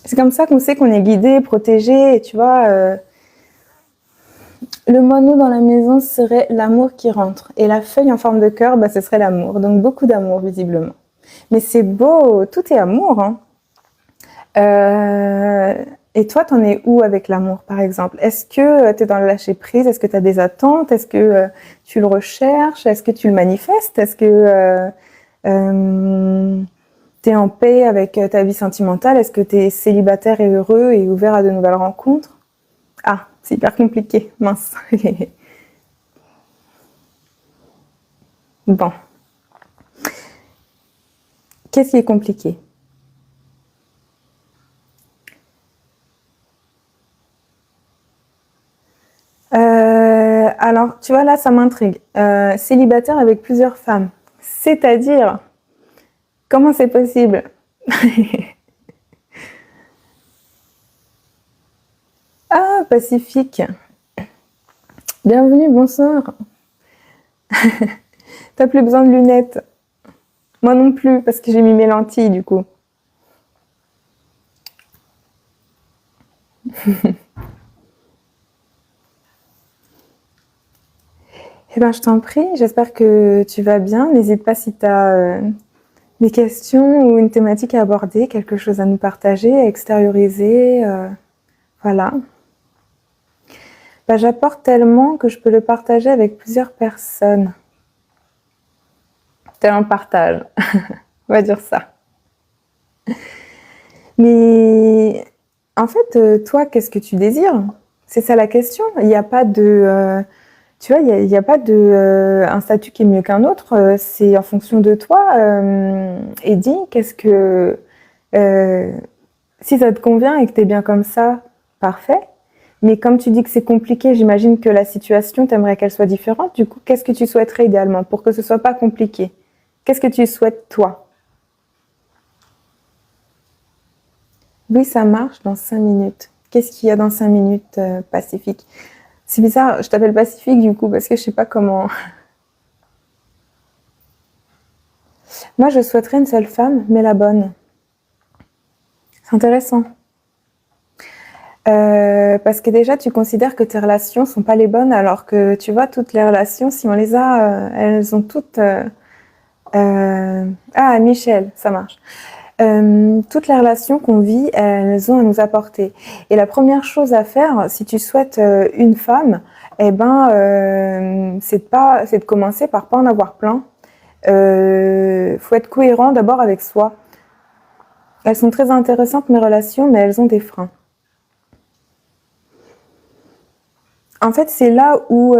C'est comme ça qu'on sait qu'on est guidé, protégé, et tu vois... Le moineau dans la maison serait l'amour qui rentre. Et la feuille en forme de cœur, ce serait l'amour. Donc beaucoup d'amour, visiblement. Mais c'est beau, tout est amour. Hein. Et toi, t'en es où avec l'amour, par exemple? Est-ce que t'es dans le lâcher-prise? Est-ce que t'as des attentes? Est-ce que tu le recherches? Est-ce que tu le manifestes? Est-ce que t'es en paix avec ta vie sentimentale? Est-ce que t'es célibataire et heureux et ouvert à de nouvelles rencontres? Ah, c'est hyper compliqué, mince. Bon. Qu'est-ce qui est compliqué? Alors, tu vois, là, ça m'intrigue. Célibataire avec plusieurs femmes. C'est-à-dire, Comment c'est possible? Ah, Pacifique. Bienvenue, bonsoir. T'as plus besoin de lunettes. Moi non plus, parce que j'ai mis mes lentilles du coup. Eh ben, je t'en prie, j'espère que tu vas bien. N'hésite pas si tu as des questions ou une thématique à aborder, quelque chose à nous partager, à extérioriser. Voilà. Ben, j'apporte tellement que je peux le partager avec plusieurs personnes. Tel un partage. On va dire ça. Mais en fait, toi, qu'est-ce que tu désires? C'est ça la question. Il n'y a pas de... tu vois, il y a pas de un statut qui est mieux qu'un autre. C'est en fonction de toi. Et dis, qu'est-ce que... si ça te convient et que tu es bien comme ça, parfait. Mais comme tu dis que c'est compliqué, j'imagine que la situation, tu aimerais qu'elle soit différente. Du coup, qu'est-ce que tu souhaiterais idéalement pour que ce soit pas compliqué? Qu'est-ce que tu souhaites, toi? Oui, ça marche dans 5 minutes. Qu'est-ce qu'il y a dans 5 minutes, Pacifique? C'est bizarre, je t'appelle Pacifique du coup, parce que je sais pas comment. Moi, je souhaiterais une seule femme, mais la bonne. C'est intéressant. Parce que déjà, tu considères que tes relations sont pas les bonnes, alors que tu vois, toutes les relations, si on les a, elles ont toutes. Ah, Michel, ça marche. Toutes les relations qu'on vit, elles ont à nous apporter. Et la première chose à faire, si tu souhaites une femme, eh ben, c'est de commencer par pas en avoir plein. Faut être cohérent d'abord avec soi. Elles sont très intéressantes mes relations, mais elles ont des freins. En fait, c'est là où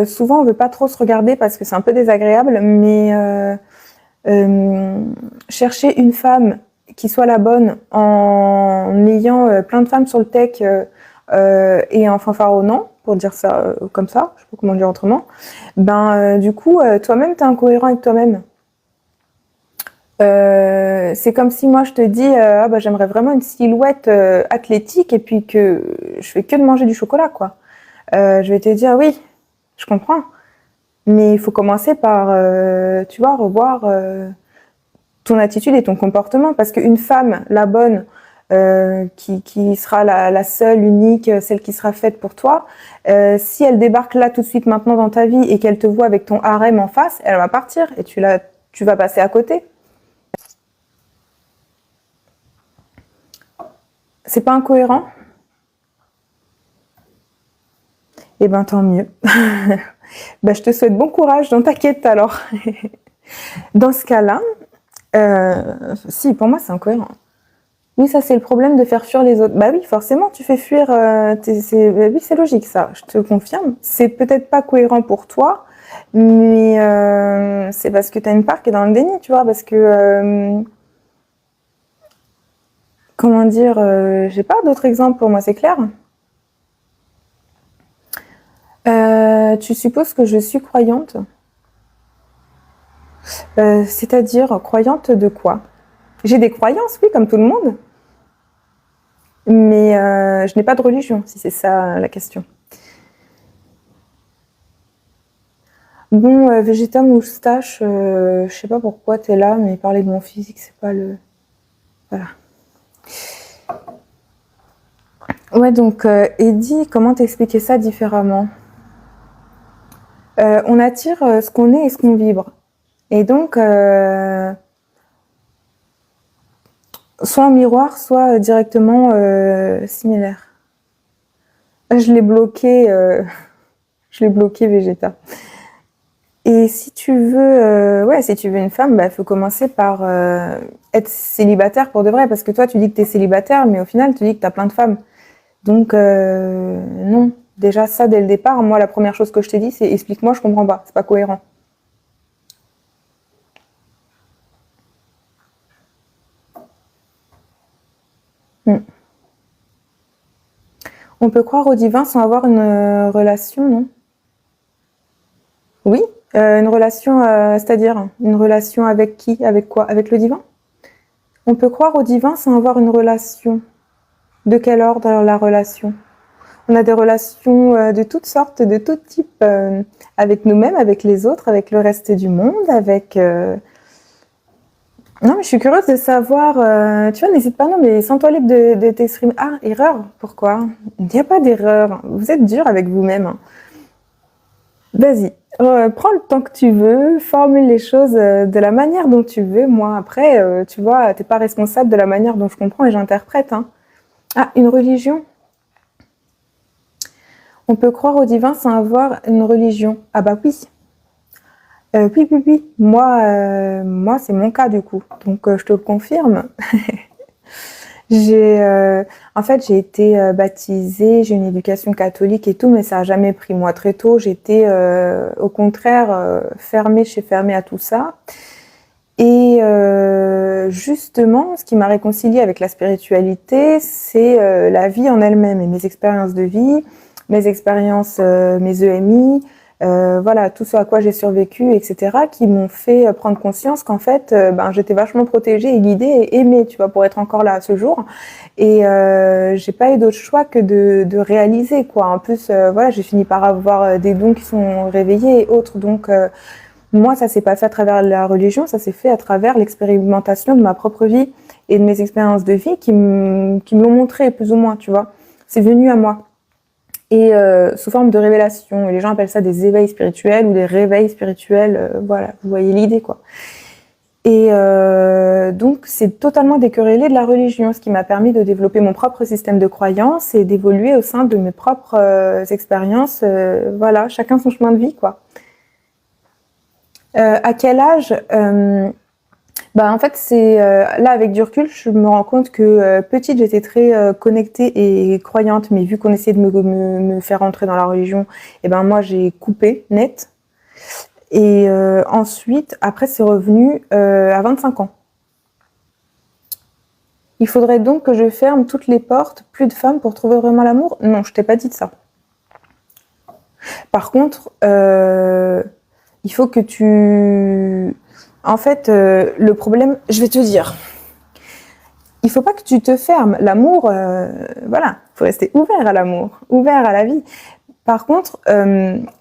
souvent on veut pas trop se regarder parce que c'est un peu désagréable, mais chercher une femme qui soit la bonne en ayant plein de femmes sur le tech et en fanfaronnant, pour dire ça comme ça, je sais pas comment dire autrement, ben du coup, toi-même, t'es incohérent avec toi-même. C'est comme si moi je te dis ah bah j'aimerais vraiment une silhouette athlétique et puis que je fais que de manger du chocolat quoi. Je vais te dire oui, je comprends, mais il faut commencer par tu vois revoir ton attitude et ton comportement parce qu'une femme la bonne qui sera la seule, unique, celle qui sera faite pour toi, si elle débarque là tout de suite maintenant dans ta vie et qu'elle te voit avec ton harem en face, elle va partir et tu vas passer à côté. C'est pas incohérent? Eh ben tant mieux. Ben, je te souhaite bon courage dans ta quête alors. Dans ce cas-là, si pour moi c'est incohérent. Oui, ça c'est le problème de faire fuir les autres. Bah oui, forcément, tu fais fuir. Oui, c'est logique ça. Je te confirme. C'est peut-être pas cohérent pour toi, mais c'est parce que t'as une part qui est dans le déni, tu vois, parce que comment dire, j'ai pas d'autres exemples pour moi, c'est clair. Tu supposes que je suis croyante? C'est-à-dire croyante de quoi? J'ai des croyances, oui, comme tout le monde, mais je n'ai pas de religion, si c'est ça la question. Bon, Vegeta Moustache, je sais pas pourquoi t'es là, mais parler de mon physique, c'est pas le... Voilà. Ouais, donc, Eddie, comment t'expliquer ça différemment? On attire ce qu'on est et ce qu'on vibre. Et donc, soit en miroir, soit directement similaire. Je l'ai bloqué, je l'ai bloqué Vegeta. Et si tu veux, ouais, si tu veux une femme, bah, faut commencer par être célibataire pour de vrai, parce que toi, tu dis que t'es célibataire, mais au final, tu dis que t'as plein de femmes. Donc, non. Déjà, ça, dès le départ, moi, la première chose que je t'ai dit, c'est explique-moi, je comprends pas, c'est pas cohérent. Hmm. On peut croire au divin sans avoir une relation, non? Oui, Une relation, c'est-à-dire une relation avec qui? Avec quoi? Avec le divin? On peut croire au divin sans avoir une relation. De quel ordre alors la relation? On a des relations de toutes sortes, de tout type, avec nous-mêmes, avec les autres, avec le reste du monde, avec... Non, mais je suis curieuse de savoir, tu vois, n'hésite pas, non, mais sens-toi libre de t'exprimer. Ah, erreur, pourquoi? Il n'y a pas d'erreur, vous êtes dur avec vous-même. Vas-y, prends le temps que tu veux, formule les choses de la manière dont tu veux. Moi, après, tu vois, t'es pas responsable de la manière dont je comprends et j'interprète. Hein. Ah, une religion? On peut croire au divin sans avoir une religion. Ah bah oui. Oui, oui, oui. Moi, c'est mon cas du coup. Donc, je te le confirme. En fait, j'ai été baptisée, j'ai une éducation catholique et tout, mais ça a jamais pris. Moi, très tôt, j'étais au contraire fermée à tout ça. Et justement, ce qui m'a réconciliée avec la spiritualité, c'est la vie en elle-même et mes expériences de vie, mes expériences, mes EMI, voilà, tout ce à quoi j'ai survécu, etc., qui m'ont fait prendre conscience qu'en fait, j'étais vachement protégée et guidée et aimée, tu vois, pour être encore là à ce jour. Et j'ai pas eu d'autre choix que de réaliser, quoi. En plus, voilà, j'ai fini par avoir des dons qui sont réveillés et autres, donc... moi, ça s'est pas fait à travers la religion, ça s'est fait à travers l'expérimentation de ma propre vie et de mes expériences de vie qui me l'ont montré, plus ou moins, tu vois. C'est venu à moi. Et sous forme de révélation. Et les gens appellent ça des éveils spirituels ou des réveils spirituels. Voilà, vous voyez l'idée, quoi. Et donc, c'est totalement décorrélé de la religion, ce qui m'a permis de développer mon propre système de croyances et d'évoluer au sein de mes propres expériences. Voilà, chacun son chemin de vie, quoi. À quel âge en fait, c'est là avec du recul, je me rends compte que petite, j'étais très connectée et croyante, mais vu qu'on essayait de me faire entrer dans la religion, et ben moi j'ai coupé net. Et ensuite, après, c'est revenu à 25 ans. Il faudrait donc que je ferme toutes les portes, plus de femmes pour trouver vraiment l'amour? Non, je t'ai pas dit de ça. Par contre, il faut que tu... En fait, le problème, je vais te dire, il faut pas que tu te fermes. L'amour, voilà, faut rester ouvert à l'amour, ouvert à la vie. Par contre,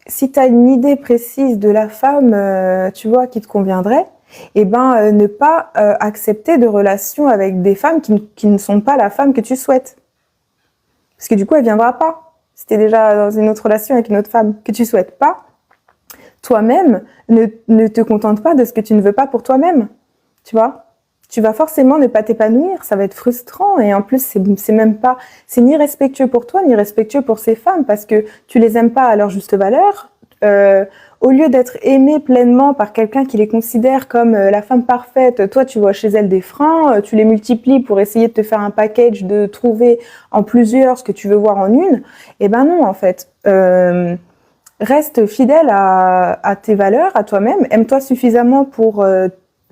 si tu as une idée précise de la femme, tu vois, qui te conviendrait, ne pas accepter de relations avec des femmes qui ne sont pas la femme que tu souhaites. Parce que du coup, elle viendra pas. Si tu es déjà dans une autre relation avec une autre femme que tu souhaites pas, toi-même, ne te contente pas de ce que tu ne veux pas pour toi-même. Tu vois? Tu vas forcément ne pas t'épanouir, ça va être frustrant et en plus c'est même pas, c'est ni respectueux pour toi ni respectueux pour ces femmes parce que tu les aimes pas à leur juste valeur. Au lieu d'être aimé pleinement par quelqu'un qui les considère comme la femme parfaite, toi tu vois chez elle des freins, tu les multiplies pour essayer de te faire un package, de trouver en plusieurs ce que tu veux voir en une. Eh ben non en fait. Reste fidèle à tes valeurs, à toi-même. Aime-toi suffisamment pour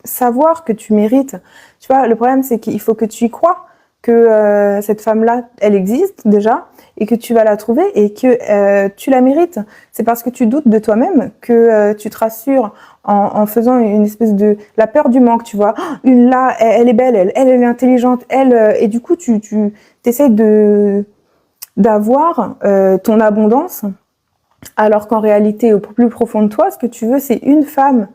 savoir que tu mérites. Tu vois, le problème, c'est qu'il faut que tu y crois que cette femme-là, elle existe déjà et que tu vas la trouver et que tu la mérites. C'est parce que tu doutes de toi-même que tu te rassures en faisant une espèce de... La peur du manque, tu vois. Oh, une là, elle est belle, elle est intelligente, et du coup, tu essayes d'avoir ton abondance alors qu'en réalité, au plus profond de toi, ce que tu veux, c'est une femme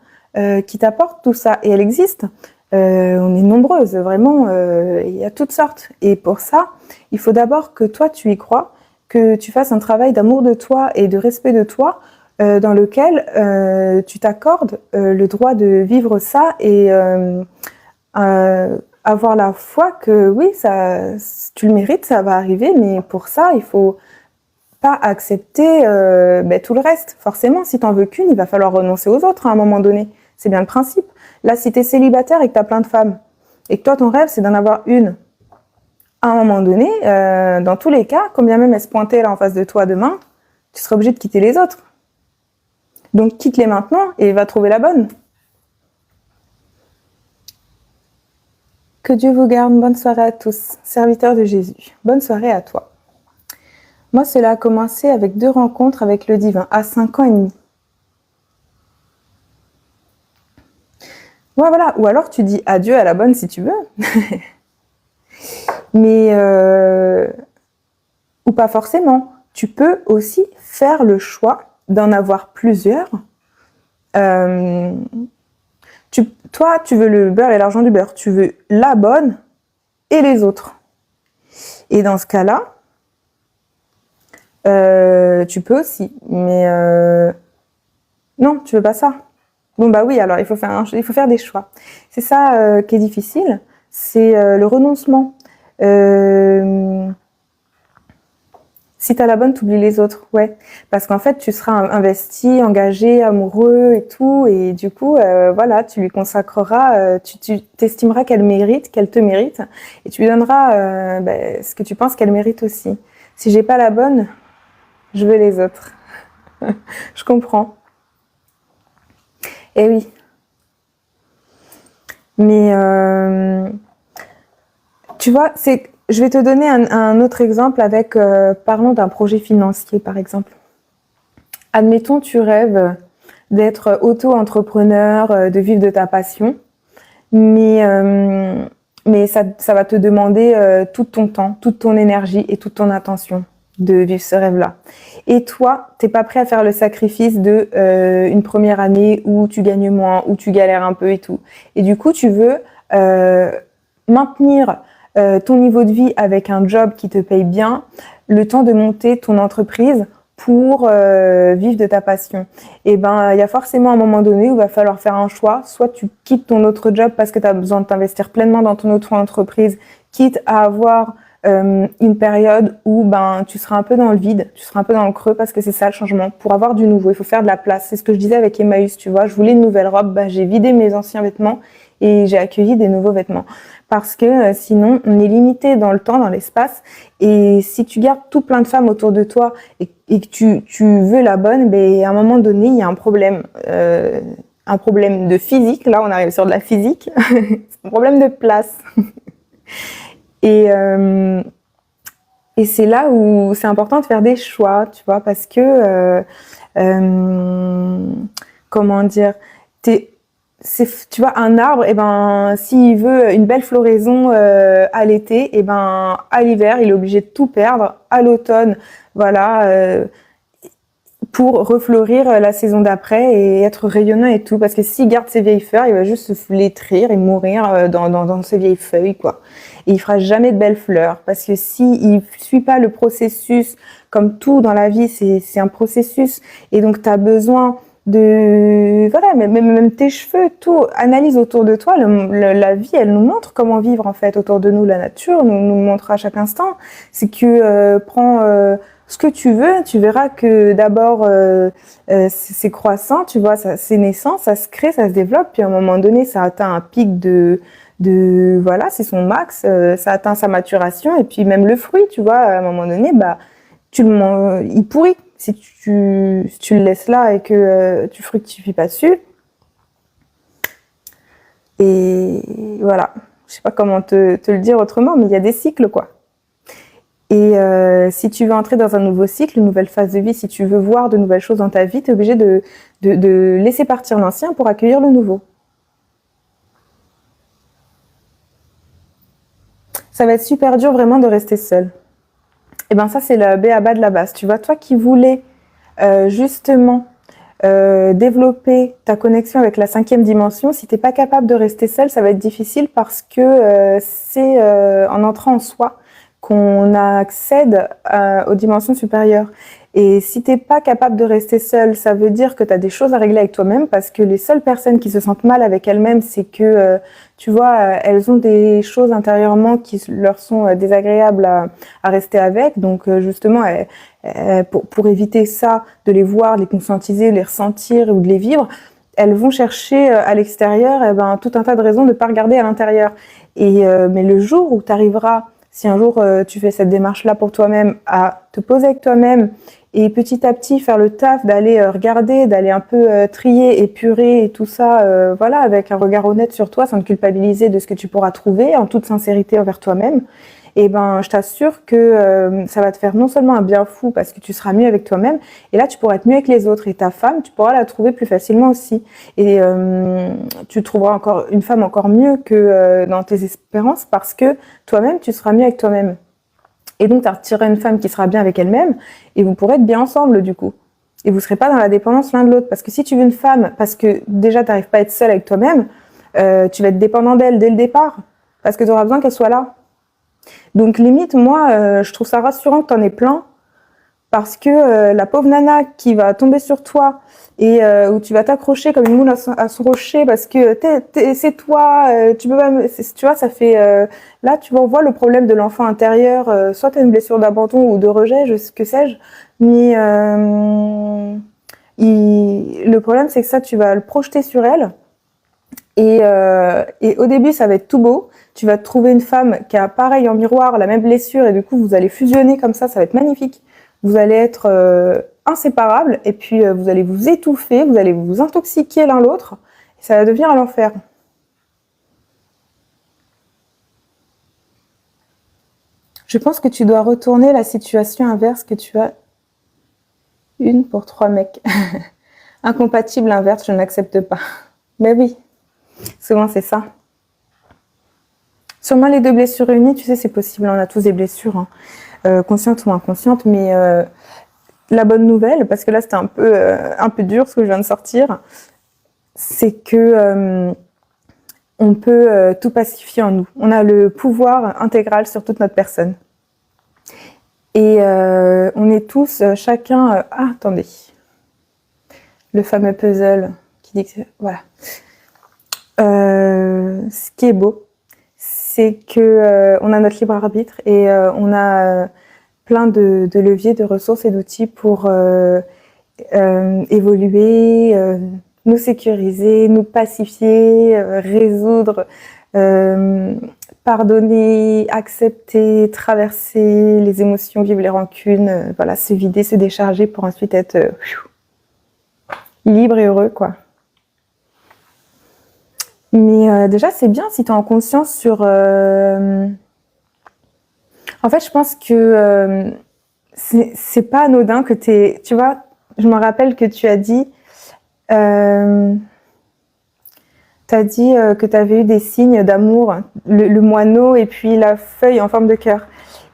qui t'apporte tout ça. Et elle existe. On est nombreuses, vraiment, il y a toutes sortes. Et pour ça, il faut d'abord que toi, tu y crois, que tu fasses un travail d'amour de toi et de respect de toi, dans lequel tu t'accordes le droit de vivre ça et avoir la foi que oui, ça, tu le mérites, ça va arriver, mais pour ça, il faut pas accepter tout le reste. Forcément, si t'en veux qu'une, il va falloir renoncer aux autres à un moment donné. C'est bien le principe. Là, si t'es célibataire et que t'as plein de femmes, et que toi, ton rêve, c'est d'en avoir une, à un moment donné, dans tous les cas, combien même elles se pointaient là en face de toi demain, tu seras obligé de quitter les autres. Donc, quitte-les maintenant et va trouver la bonne. Que Dieu vous garde. Bonne soirée à tous. Serviteurs de Jésus. Bonne soirée à toi. Moi, cela a commencé avec 2 rencontres avec le divin, à 5 ans et demi. Ouais, voilà. Ou alors tu dis adieu à la bonne si tu veux. Mais ou pas forcément. Tu peux aussi faire le choix d'en avoir plusieurs. Euh, toi, tu veux le beurre et l'argent du beurre. Tu veux la bonne et les autres. Et dans ce cas-là, tu peux aussi. Mais non, tu veux pas ça. Bon bah oui, alors il faut faire des choix. C'est ça qui est difficile, c'est le renoncement. Si t'as la bonne, t'oublies les autres, ouais. Parce qu'en fait, tu seras investi, engagé, amoureux et tout, et du coup, voilà, tu lui consacreras, tu t'estimeras qu'elle te mérite, et tu lui donneras ce que tu penses qu'elle mérite aussi. Si j'ai pas la bonne, je veux les autres. Je comprends. Eh oui. Mais tu vois, je vais te donner un autre exemple avec, parlons d'un projet financier par exemple. Admettons, tu rêves d'être auto-entrepreneur, de vivre de ta passion, mais ça va te demander tout ton temps, toute ton énergie et toute ton attention de vivre ce rêve-là. Et toi, t'es pas prêt à faire le sacrifice de une première année où tu gagnes moins, où tu galères un peu et tout. Et du coup, tu veux maintenir ton niveau de vie avec un job qui te paye bien, le temps de monter ton entreprise pour vivre de ta passion. Et ben, il y a forcément un moment donné où il va falloir faire un choix. Soit tu quittes ton autre job parce que tu as besoin de t'investir pleinement dans ton autre entreprise, quitte à avoir une période où ben tu seras un peu dans le vide, tu seras un peu dans le creux parce que c'est ça le changement. Pour avoir du nouveau, il faut faire de la place. C'est ce que je disais avec Emmaüs, tu vois. Je voulais une nouvelle robe, ben, j'ai vidé mes anciens vêtements et j'ai accueilli des nouveaux vêtements. Parce que sinon, on est limité dans le temps, dans l'espace. Et si tu gardes tout plein de femmes autour de toi et que tu veux la bonne, ben, à un moment donné, il y a un problème de physique. Là, on arrive sur de la physique. C'est un problème de place. Et c'est là où c'est important de faire des choix, tu vois, parce que, comment dire, tu vois, un arbre, et ben, s'il veut une belle floraison à l'été, et ben, à l'hiver, il est obligé de tout perdre. À l'automne, voilà, pour refleurir la saison d'après et être rayonnant et tout. Parce que s'il garde ses vieilles feuilles, il va juste se flétrir et mourir dans ses vieilles feuilles, quoi. Et il fera jamais de belles fleurs. Parce que s'il suit pas le processus, comme tout dans la vie, c'est un processus. Et donc, t'as besoin voilà, même tes cheveux, tout, analyse autour de toi. La vie, elle nous montre comment vivre, en fait, autour de nous. La nature nous montre à chaque instant. C'est que, prends ce que tu veux, tu verras que d'abord c'est croissant, tu vois, c'est naissant, ça se crée, ça se développe, puis à un moment donné, ça atteint un pic de voilà, c'est son max, ça atteint sa maturation, et puis même le fruit, tu vois, à un moment donné, bah il pourrit si tu le laisses là et que tu fructifies pas dessus. Et voilà, je sais pas comment te le dire autrement, mais il y a des cycles, quoi. Et si tu veux entrer dans un nouveau cycle, une nouvelle phase de vie, si tu veux voir de nouvelles choses dans ta vie, tu es obligé de laisser partir l'ancien pour accueillir le nouveau. Ça va être super dur vraiment de rester seul. Et ben ça, c'est le b.a.-ba de la base. Tu vois, toi qui voulais justement développer ta connexion avec la 5e dimension, si t'es pas capable de rester seul, ça va être difficile parce que c'est en entrant en soi qu'on accède aux dimensions supérieures. Et si t'es pas capable de rester seul, ça veut dire que tu as des choses à régler avec toi-même, parce que les seules personnes qui se sentent mal avec elles-mêmes, c'est que, tu vois, elles ont des choses intérieurement qui leur sont désagréables à rester avec. Donc justement, pour éviter ça, de les voir, de les conscientiser, de les ressentir ou de les vivre, elles vont chercher à l'extérieur tout un tas de raisons de ne pas regarder à l'intérieur. Mais le jour où tu arriveras, si un jour tu fais cette démarche-là pour toi-même, à te poser avec toi-même et petit à petit faire le taf d'aller regarder, d'aller un peu trier, épurer et tout ça, voilà, avec un regard honnête sur toi, sans te culpabiliser de ce que tu pourras trouver, en toute sincérité envers toi-même, et ben je t'assure que ça va te faire non seulement un bien fou parce que tu seras mieux avec toi-même, et là tu pourras être mieux avec les autres, et ta femme, tu pourras la trouver plus facilement aussi, et tu trouveras encore une femme encore mieux que dans tes espérances, parce que toi-même tu seras mieux avec toi-même. Et donc, tu attireras une femme qui sera bien avec elle-même, et vous pourrez être bien ensemble, du coup. Et vous ne serez pas dans la dépendance l'un de l'autre. Parce que si tu veux une femme, parce que déjà, tu n'arrives pas à être seule avec toi-même, tu vas être dépendant d'elle dès le départ. Parce que tu auras besoin qu'elle soit là. Donc, limite, moi, je trouve ça rassurant que tu en aies plein. Parce que la pauvre nana qui va tomber sur toi et où tu vas t'accrocher comme une moule à son rocher parce que c'est toi, tu peux pas, tu vois, ça fait là tu vois, on voit le problème de l'enfant intérieur, soit tu as une blessure d'abandon ou de rejet, que sais-je, mais le problème c'est que ça tu vas le projeter sur elle et au début ça va être tout beau. Tu vas te trouver une femme qui a pareil en miroir la même blessure et du coup vous allez fusionner comme ça va être magnifique. Vous allez être inséparables et puis vous allez vous étouffer, vous allez vous intoxiquer l'un l'autre et ça va devenir l'enfer. Je pense que tu dois retourner la situation inverse que tu as une pour 3 mecs. Incompatible inverse, je n'accepte pas. Mais oui, souvent c'est ça. Sûrement les deux blessures réunies, tu sais, c'est possible, on a tous des blessures, hein, conscientes ou inconscientes, mais la bonne nouvelle, parce que là c'était un peu dur ce que je viens de sortir, c'est que on peut tout pacifier en nous. On a le pouvoir intégral sur toute notre personne. Et on est tous, chacun... ah, attendez. Le fameux puzzle qui dit que... Voilà. Ce qui est beau, c'est que on a notre libre arbitre et on a plein de leviers, de ressources et d'outils pour évoluer, nous sécuriser, nous pacifier, résoudre, pardonner, accepter, traverser les émotions, vivre les rancunes, voilà, se vider, se décharger pour ensuite être libre et heureux, quoi. Mais déjà, c'est bien si tu es en conscience sur... En fait, je pense que c'est pas anodin que t'es... Tu vois, je me rappelle que tu as dit... que tu avais eu des signes d'amour, le moineau et puis la feuille en forme de cœur.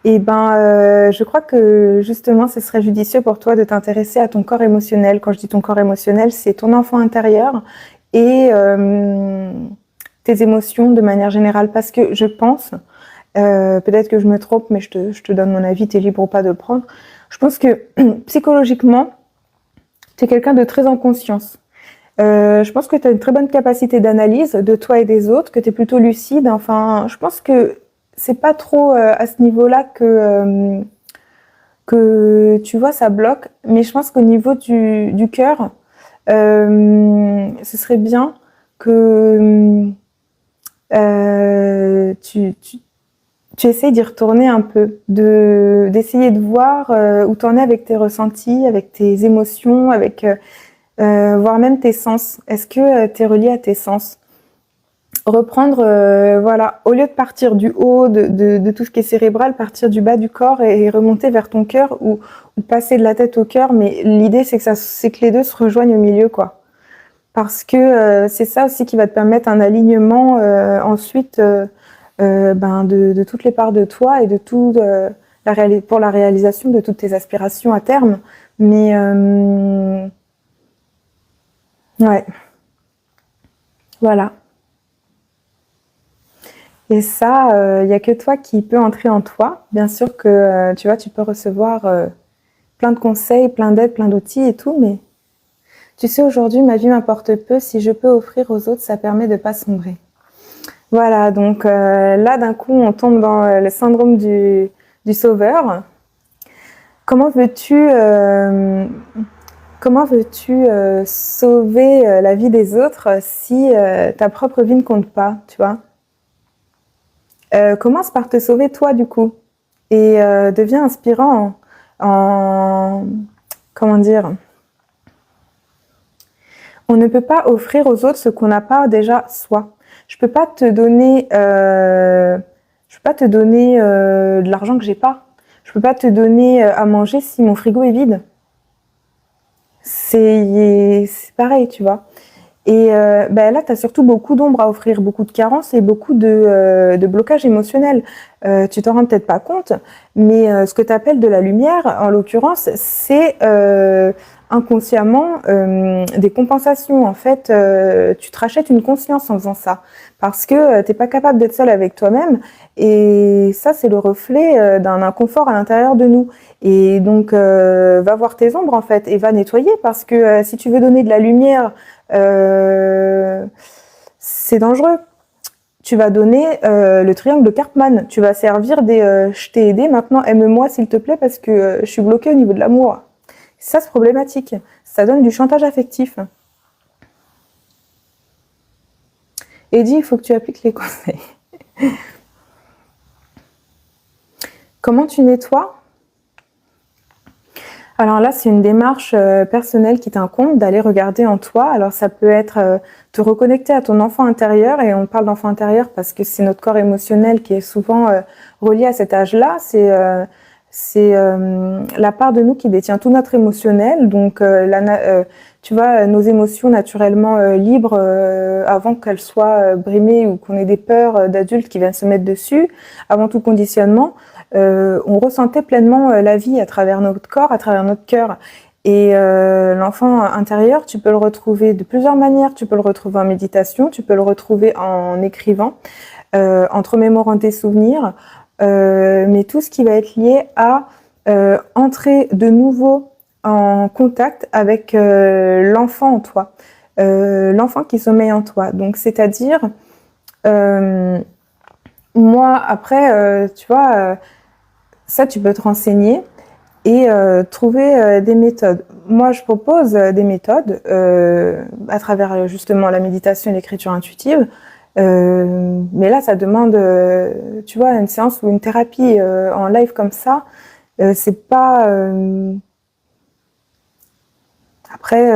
Et ben, je crois que justement, ce serait judicieux pour toi de t'intéresser à ton corps émotionnel. Quand je dis ton corps émotionnel, c'est ton enfant intérieur et tes émotions de manière générale. Parce que je pense, peut-être que je me trompe, mais je te donne mon avis, t'es libre ou pas de le prendre. Je pense que psychologiquement, t'es quelqu'un de très en conscience. Je pense que tu as une très bonne capacité d'analyse de toi et des autres, que tu es plutôt lucide. Enfin, je pense que c'est pas trop à ce niveau-là que tu vois, ça bloque. Mais je pense qu'au niveau du cœur, ce serait bien que tu essayes d'y retourner un peu, d'essayer de voir où tu en es avec tes ressentis, avec tes émotions, avec voire même tes sens. Est-ce que tu es relié à tes sens? Reprendre, voilà, au lieu de partir du haut de tout ce qui est cérébral, partir du bas du corps et remonter vers ton cœur ou passer de la tête au cœur. Mais l'idée, c'est que les deux se rejoignent au milieu, quoi. Parce que c'est ça aussi qui va te permettre un alignement ensuite de toutes les parts de toi et de tout pour la réalisation de toutes tes aspirations à terme. Mais ouais, voilà. Et ça, il n'y a que toi qui peux entrer en toi. Bien sûr que, tu vois, tu peux recevoir plein de conseils, plein d'aides, plein d'outils et tout, mais tu sais, aujourd'hui, ma vie m'importe peu. Si je peux offrir aux autres, ça permet de ne pas sombrer. Voilà, donc là, d'un coup, on tombe dans le syndrome du sauveur. Comment veux-tu sauver la vie des autres si ta propre vie ne compte pas, tu vois? Commence par te sauver toi, du coup, et deviens inspirant comment dire? On ne peut pas offrir aux autres ce qu'on n'a pas déjà soi. Je peux pas te donner Je peux pas te donner de l'argent que j'ai pas. Je peux pas te donner à manger si mon frigo est vide. C'est pareil, tu vois. Et là, tu as surtout beaucoup d'ombre à offrir, beaucoup de carences et beaucoup de blocages émotionnels. Tu t'en rends peut-être pas compte, mais ce que tu appelles de la lumière, en l'occurrence, c'est inconsciemment des compensations. En fait, tu te rachètes une conscience en faisant ça, parce que t'es pas capable d'être seul avec toi-même, et ça, c'est le reflet d'un inconfort à l'intérieur de nous. Et donc, va voir tes ombres, en fait, et va nettoyer, parce que si tu veux donner de la lumière, c'est dangereux. Tu vas donner le triangle de Karpman. Tu vas servir des je t'ai aidé, maintenant aime-moi s'il te plaît parce que je suis bloquée au niveau de l'amour. Ça, c'est problématique. Ça donne du chantage affectif. Eddie, il faut que tu appliques les conseils. Comment tu nettoies? Alors là, c'est une démarche personnelle qui t'incombe d'aller regarder en toi. Alors ça peut être te reconnecter à ton enfant intérieur, et on parle d'enfant intérieur parce que c'est notre corps émotionnel qui est souvent relié à cet âge-là. C'est la part de nous qui détient tout notre émotionnel. Donc tu vois, nos émotions naturellement libres avant qu'elles soient brimées ou qu'on ait des peurs d'adultes qui viennent se mettre dessus, avant tout conditionnement. On ressentait pleinement la vie à travers notre corps, à travers notre cœur. Et l'enfant intérieur, tu peux le retrouver de plusieurs manières. Tu peux le retrouver en méditation, tu peux le retrouver en écrivant, en te remémorant des souvenirs, mais tout ce qui va être lié à entrer de nouveau en contact avec l'enfant en toi, l'enfant qui sommeille en toi. Donc, c'est-à-dire, moi, après, tu vois, ça, tu peux te renseigner et trouver des méthodes. Moi, je propose des méthodes à travers justement la méditation et l'écriture intuitive. Mais là, ça demande, tu vois, une séance ou une thérapie en live comme ça. C'est pas... Après,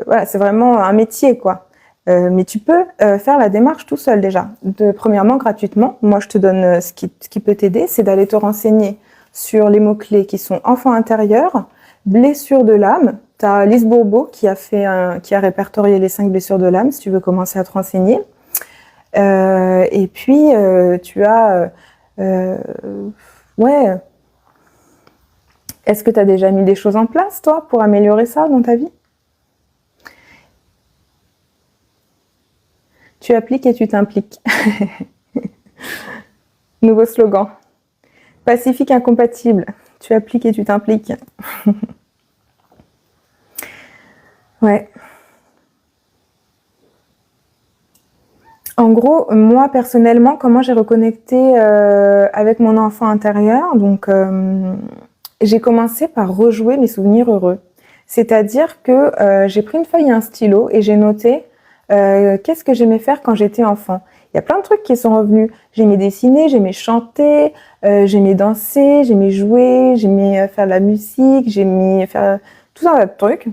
voilà, c'est vraiment un métier, quoi. Mais tu peux faire la démarche tout seul déjà. Premièrement, gratuitement. Moi, je te donne ce qui peut t'aider, c'est d'aller te renseigner sur les mots-clés qui sont enfant intérieur, blessure de l'âme. Tu as Lise Bourbeau qui a répertorié les 5 blessures de l'âme, si tu veux commencer à te renseigner. Et puis, tu as... ouais. Est-ce que tu as déjà mis des choses en place, toi, pour améliorer ça dans ta vie? Tu appliques et tu t'impliques. Nouveau slogan. Pacifique incompatible. Tu appliques et tu t'impliques. Ouais. En gros, moi personnellement, comment j'ai reconnecté avec mon enfant intérieur, donc j'ai commencé par rejouer mes souvenirs heureux. C'est-à-dire que j'ai pris une feuille et un stylo et j'ai noté qu'est-ce que j'aimais faire quand j'étais enfant. Il y a plein de trucs qui sont revenus. J'aimais dessiner, j'aimais chanter, j'aimais danser, j'aimais jouer, j'aimais faire de la musique, j'aimais faire tout un tas de trucs.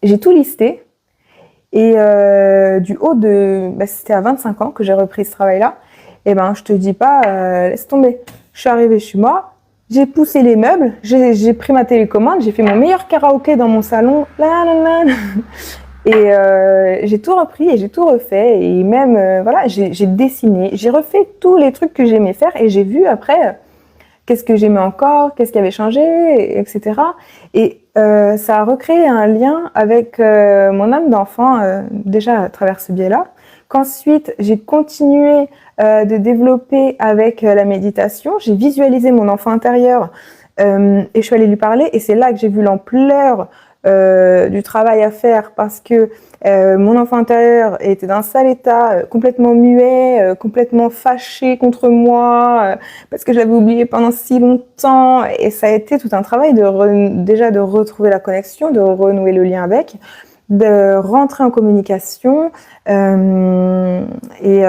J'ai tout listé. Et du haut de... c'était à 25 ans que j'ai repris ce travail-là. Et ben, je te dis pas, laisse tomber. Je suis arrivée chez moi, j'ai poussé les meubles, j'ai pris ma télécommande, j'ai fait mon meilleur karaoké dans mon salon. La, la, la. Et j'ai tout repris et j'ai tout refait. Et même, voilà, j'ai dessiné, j'ai refait tous les trucs que j'aimais faire. Et j'ai vu après qu'est-ce que j'aimais encore, qu'est-ce qui avait changé, etc. Et ça a recréé un lien avec mon âme d'enfant, déjà à travers ce biais-là, qu'ensuite j'ai continué de développer avec la méditation. J'ai visualisé mon enfant intérieur et je suis allée lui parler, et c'est là que j'ai vu l'ampleur du travail à faire, parce que mon enfant intérieur était dans un sale état, complètement muet, complètement fâché contre moi, parce que je l'avais oublié pendant si longtemps, et ça a été tout un travail déjà de retrouver la connexion, de renouer le lien avec, de rentrer en communication, et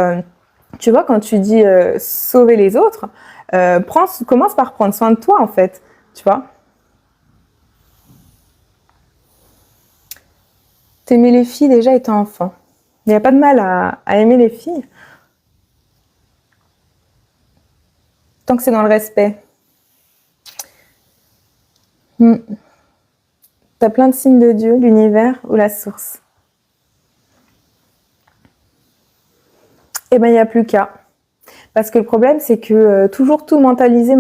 tu vois, quand tu dis sauver les autres, commence par prendre soin de toi, en fait, tu vois. T'aimais les filles déjà étant enfant. Il n'y a pas de mal à aimer les filles. tant que c'est dans le respect. T'as plein de signes de Dieu, l'univers ou la source. Eh ben, il n'y a plus qu'à. Parce que le problème, c'est que toujours tout mentaliser.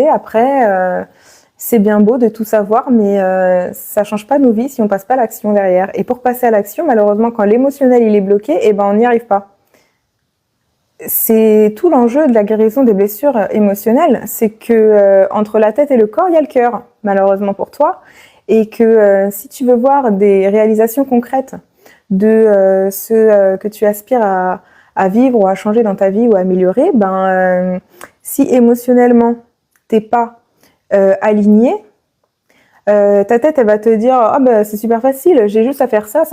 Après, c'est bien beau de tout savoir, mais ça change pas nos vies si on passe pas à l'action derrière. Et pour passer à l'action, malheureusement, quand l'émotionnel il est bloqué, eh ben, on n'y arrive pas. C'est tout l'enjeu de la guérison des blessures émotionnelles, c'est que entre la tête et le corps, il y a le cœur, malheureusement pour toi, et que si tu veux voir des réalisations concrètes de ce que tu aspires à vivre ou à changer dans ta vie ou à améliorer, si émotionnellement t'es pas aligné, ta tête elle va te dire ah c'est super facile, j'ai juste à faire ça.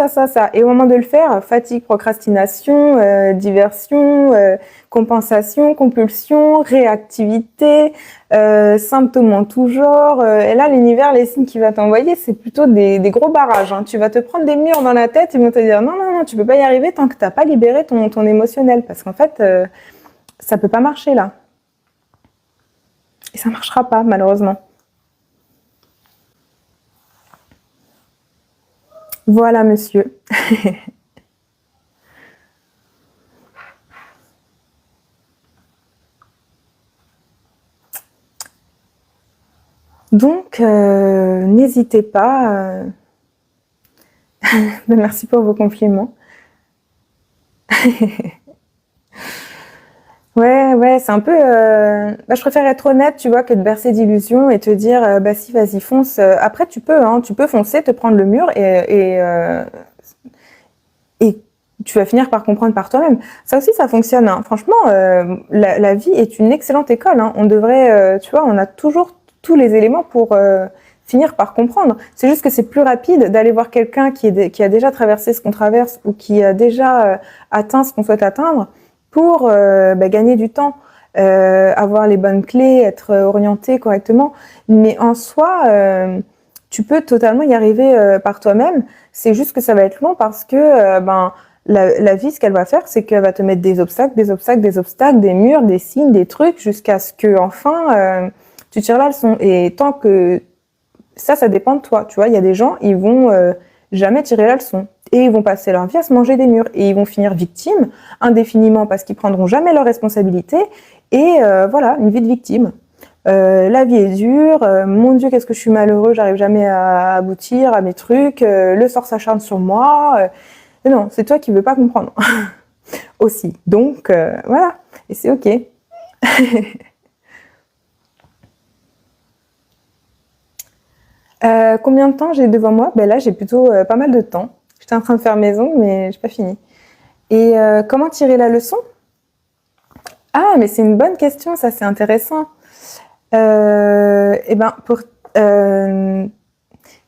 Et au moment de le faire, fatigue, procrastination, diversion, compensation, compulsion, réactivité, symptômes en tout genre. Et là l'univers, les signes qu'il va t'envoyer, c'est plutôt des gros barrages. Hein. Tu vas te prendre des murs dans la tête, ils vont te dire non, tu peux pas y arriver tant que t'as pas libéré ton émotionnel, parce qu'en fait ça peut pas marcher là. Et ça marchera pas malheureusement. Voilà, monsieur. Donc, n'hésitez pas. Merci pour vos compliments. Ouais, c'est un peu... je préfère être honnête, tu vois, que de bercer d'illusions et te dire, si, vas-y, fonce. Après, tu peux foncer, te prendre le mur et tu vas finir par comprendre par toi-même. Ça aussi, ça fonctionne. Hein. Franchement, la vie est une excellente école. Hein. On devrait, tu vois, on a toujours tous les éléments pour finir par comprendre. C'est juste que c'est plus rapide d'aller voir quelqu'un qui a déjà traversé ce qu'on traverse ou qui a déjà atteint ce qu'on souhaite atteindre pour gagner du temps, avoir les bonnes clés, être orienté correctement. Mais en soi, tu peux totalement y arriver par toi-même. C'est juste que ça va être long parce que la vie, ce qu'elle va faire, c'est qu'elle va te mettre des obstacles, des murs, des signes, des trucs, jusqu'à ce que enfin tu tires la leçon. Et tant que ça dépend de toi. Tu vois, il y a des gens, ils vont jamais tirer la leçon. Et ils vont passer leur vie à se manger des murs. Et ils vont finir victimes indéfiniment parce qu'ils prendront jamais leurs responsabilités. Et voilà, une vie de victime. La vie est dure, mon Dieu, qu'est-ce que je suis malheureux, j'arrive jamais à aboutir à mes trucs, le sort s'acharne sur moi. Et non, c'est toi qui veux pas comprendre. Aussi. Donc, voilà. Et c'est ok. Combien de temps j'ai devant moi? Là, j'ai plutôt pas mal de temps. J'étais en train de faire maison, mais j'ai pas fini. Et comment tirer la leçon? Ah, mais c'est une bonne question, ça, c'est intéressant.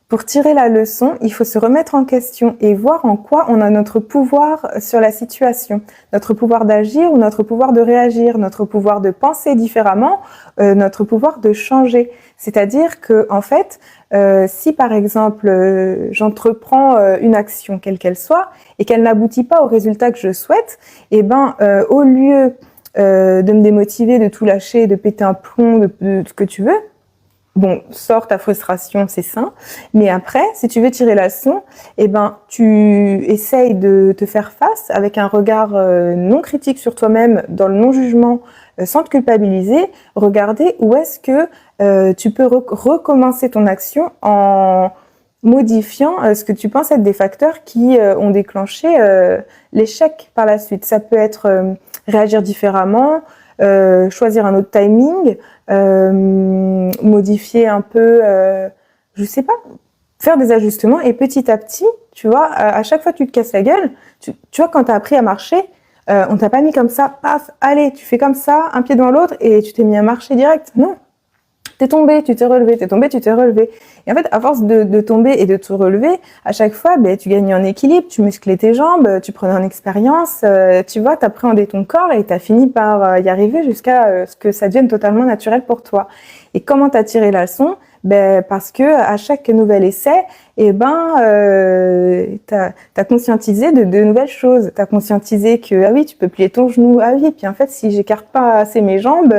Pour tirer la leçon, il faut se remettre en question et voir en quoi on a notre pouvoir sur la situation, notre pouvoir d'agir ou notre pouvoir de réagir, notre pouvoir de penser différemment, notre pouvoir de changer. C'est-à-dire que, en fait, si par exemple j'entreprends une action quelle qu'elle soit et qu'elle n'aboutit pas au résultat que je souhaite, au lieu de me démotiver, de tout lâcher, de péter un plomb, de ce que tu veux. Bon, sors ta frustration, c'est sain. Mais après, si tu veux tirer la leçon, tu essayes de te faire face avec un regard non critique sur toi-même, dans le non-jugement, sans te culpabiliser. Regarder où est-ce que tu peux recommencer ton action en modifiant ce que tu penses être des facteurs qui ont déclenché l'échec par la suite. Ça peut être réagir différemment, choisir un autre timing, modifier un peu, je sais pas, faire des ajustements et petit à petit, tu vois, à chaque fois que tu te casses la gueule, tu vois, quand t'as appris à marcher, on t'a pas mis comme ça, paf, allez, tu fais comme ça, un pied devant l'autre et tu t'es mis à marcher direct. Non. T'es tombé, tu t'es relevé, t'es tombé, tu t'es relevé. Et en fait, à force de tomber et de te relever, à chaque fois, tu gagnais en équilibre, tu musclais tes jambes, tu prenais en expérience, tu vois, t'appréhendais ton corps et t'as fini par y arriver jusqu'à ce que ça devienne totalement naturel pour toi. Et comment t'as tiré la leçon? Ben, parce que à chaque nouvel essai, t'as conscientisé de nouvelles choses. T'as conscientisé que, ah oui, tu peux plier ton genou. Ah oui, puis en fait, si j'écarte pas assez mes jambes,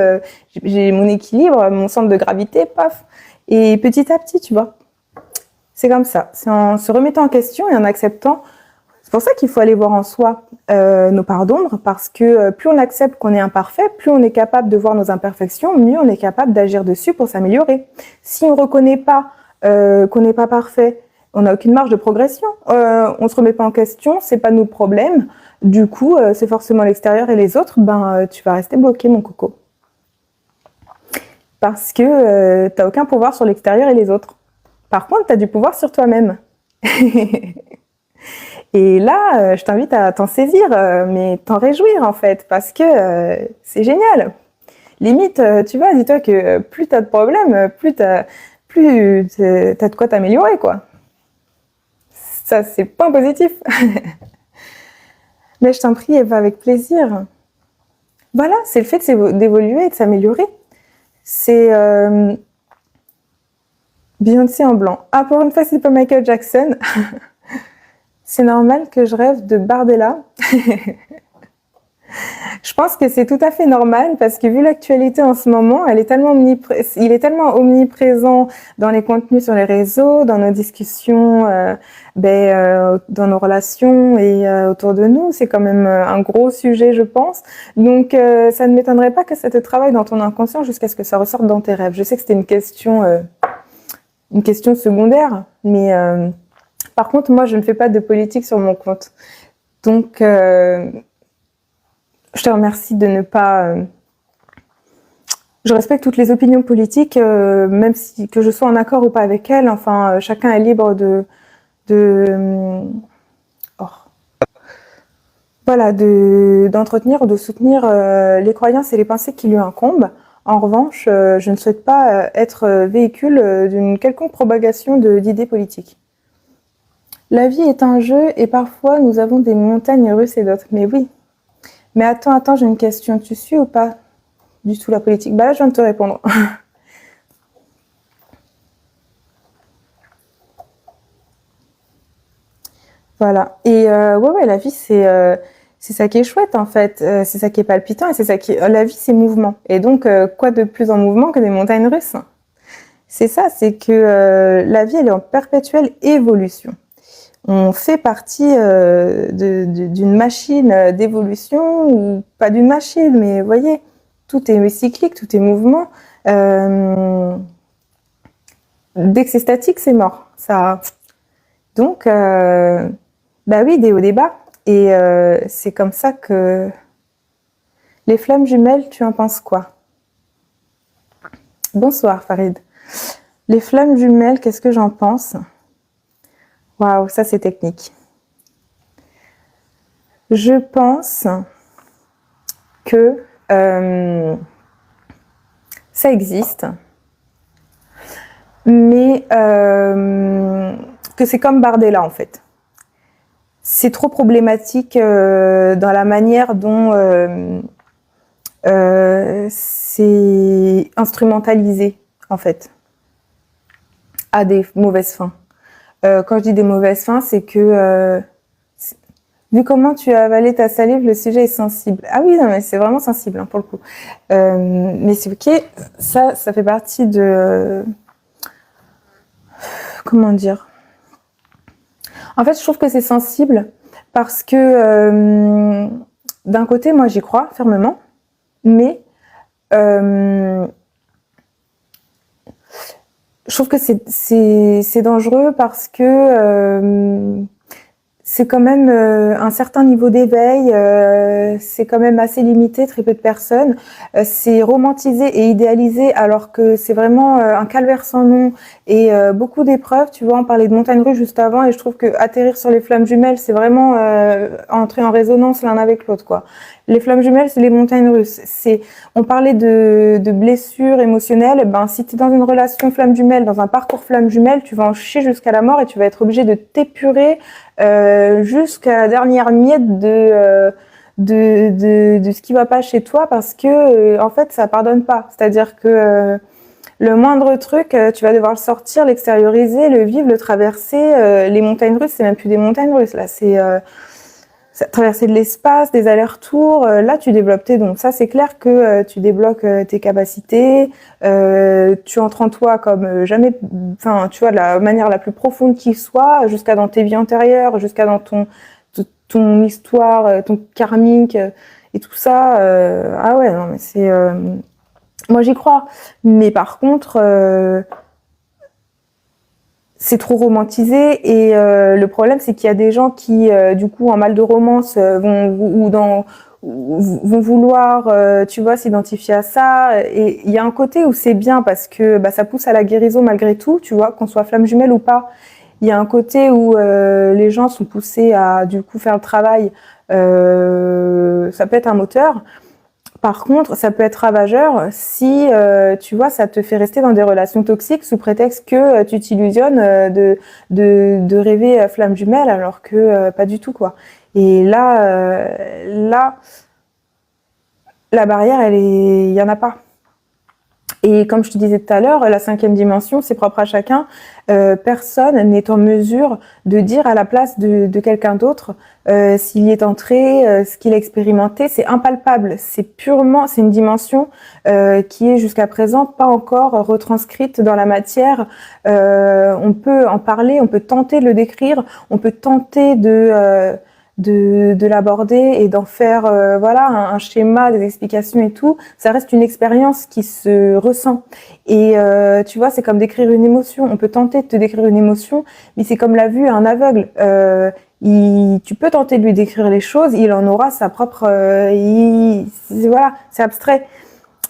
j'ai mon équilibre, mon centre de gravité, paf. Et petit à petit, tu vois. C'est comme ça. C'est en se remettant en question et en acceptant. C'est pour ça qu'il faut aller voir en soi nos parts d'ombre, parce que plus on accepte qu'on est imparfait, plus on est capable de voir nos imperfections, mieux on est capable d'agir dessus pour s'améliorer. Si on ne reconnaît pas qu'on n'est pas parfait, on n'a aucune marge de progression, on ne se remet pas en question, c'est pas nos problèmes, du coup c'est forcément l'extérieur et les autres, tu vas rester bloqué mon coco. Parce que tu n'as aucun pouvoir sur l'extérieur et les autres. Par contre, tu as du pouvoir sur toi-même. Et là, je t'invite à t'en saisir, mais t'en réjouir en fait, parce que c'est génial. Limite, tu vois, dis-toi que plus t'as de problèmes, plus t'as de quoi t'améliorer, quoi. Ça, c'est point positif. Mais je t'en prie, Eva, avec plaisir. Voilà, c'est le fait d'évoluer et de s'améliorer. C'est Beyoncé en blanc. Ah, pour une fois, c'est pas Michael Jackson. C'est normal que je rêve de Bardella. Je pense que c'est tout à fait normal parce que vu l'actualité en ce moment, il est tellement omniprésent dans les contenus sur les réseaux, dans nos discussions, dans nos relations et autour de nous. C'est quand même un gros sujet, je pense. Donc, ça ne m'étonnerait pas que ça te travaille dans ton inconscient jusqu'à ce que ça ressorte dans tes rêves. Je sais que c'était une question secondaire, mais par contre, moi, je ne fais pas de politique sur mon compte. Donc, je te remercie de ne pas... Je respecte toutes les opinions politiques, même si que je sois en accord ou pas avec elles. Enfin, chacun est libre d'entretenir ou de soutenir les croyances et les pensées qui lui incombent. En revanche, je ne souhaite pas être véhicule d'une quelconque propagation d'idées politiques. La vie est un jeu et parfois nous avons des montagnes russes et d'autres. Mais oui. Mais attends, j'ai une question. Tu suis ou pas du tout la politique? Bah là, je viens de te répondre. Voilà. Et ouais, la vie, c'est ça qui est chouette en fait. C'est ça qui est palpitant et c'est ça qui. La vie, c'est mouvement. Et donc, quoi de plus en mouvement que des montagnes russes? C'est ça, c'est que la vie, elle est en perpétuelle évolution. On fait partie d'une machine d'évolution, ou pas d'une machine, mais vous voyez, tout est cyclique, tout est mouvement. Dès que c'est statique, c'est mort. Ça. Donc, oui, des hauts, des bas. Et c'est comme ça que... Les flammes jumelles, tu en penses quoi? Bonsoir, Farid. Les flammes jumelles, qu'est-ce que j'en pense? Waouh, ça c'est technique. Je pense que ça existe, mais que c'est comme Bardella en fait. C'est trop problématique dans la manière dont c'est instrumentalisé en fait, à des mauvaises fins. Quand je dis des mauvaises fins, c'est que vu comment tu as avalé ta salive, le sujet est sensible. Ah oui, non, mais c'est vraiment sensible hein, pour le coup. Mais c'est ok, ça fait partie de... Comment dire? En fait, je trouve que c'est sensible parce que d'un côté, moi, j'y crois fermement, mais je trouve que c'est dangereux parce que c'est quand même un certain niveau d'éveil, c'est quand même assez limité, très peu de personnes. C'est romantisé et idéalisé alors que c'est vraiment un calvaire sans nom et beaucoup d'épreuves. Tu vois, on parlait de montagnes russes juste avant et je trouve que atterrir sur les flammes jumelles, c'est vraiment entrer en résonance l'un avec l'autre, quoi. Les flammes jumelles, c'est les montagnes russes. On parlait de blessures émotionnelles. Ben, si tu es dans une relation flamme jumelle, dans un parcours flamme jumelle, tu vas en chier jusqu'à la mort et tu vas être obligé de t'épurer jusqu'à la dernière miette de ce qui va pas chez toi parce que en fait ça pardonne pas. C'est-à-dire que Le moindre truc, tu vas devoir le sortir, l'extérioriser, le vivre, le traverser. Les montagnes russes, c'est même plus des montagnes russes, là, c'est traverser de l'espace, des allers-retours. Là, tu développes tes dons. Ça, c'est clair que tu débloques tes capacités. Tu entres en toi comme jamais, enfin, tu vois, de la manière la plus profonde qui soit, jusqu'à dans tes vies antérieures, jusqu'à dans ton histoire, ton karmique et tout ça. Ah ouais, non, mais c'est... moi, j'y crois. Mais par contre... c'est trop romantisé et le problème c'est qu'il y a des gens qui du coup en mal de romance vont vouloir tu vois s'identifier à ça et il y a un côté où c'est bien parce que bah, ça pousse à la guérison malgré tout, tu vois, qu'on soit flamme jumelle ou pas. Il y a un côté où les gens sont poussés à du coup faire le travail, ça peut être un moteur. Par contre, ça peut être ravageur si, tu vois, ça te fait rester dans des relations toxiques sous prétexte que tu t'illusionnes de rêver flamme jumelle alors que pas du tout, quoi. Et là, la barrière, il y en a pas. Et comme je te disais tout à l'heure, la 5e dimension, c'est propre à chacun. Personne n'est en mesure de dire à la place de quelqu'un d'autre s'il y est entré, ce qu'il a expérimenté. C'est impalpable. C'est une dimension qui est jusqu'à présent pas encore retranscrite dans la matière. On peut en parler, on peut tenter de le décrire, on peut tenter de l'aborder et d'en faire voilà un schéma, des explications et tout. Ça reste une expérience qui se ressent. Et tu vois, c'est comme décrire une émotion. On peut tenter de te décrire une émotion, mais c'est comme la vue à un aveugle. Tu peux tenter de lui décrire les choses, il en aura sa propre... voilà, c'est abstrait.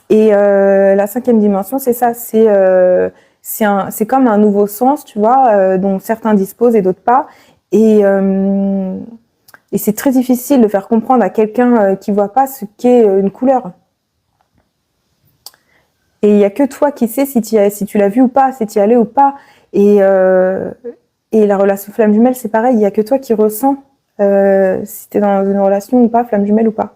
Et la 5e dimension, c'est ça. C'est comme un nouveau sens, tu vois, dont certains disposent et d'autres pas. Et c'est très difficile de faire comprendre à quelqu'un qui voit pas ce qu'est une couleur. Et il y a que toi qui sais si tu l'as vu ou pas, si tu y allais ou pas. Et la relation flamme jumelle, c'est pareil. Il y a que toi qui ressens si tu es dans une relation ou pas, flamme jumelle ou pas.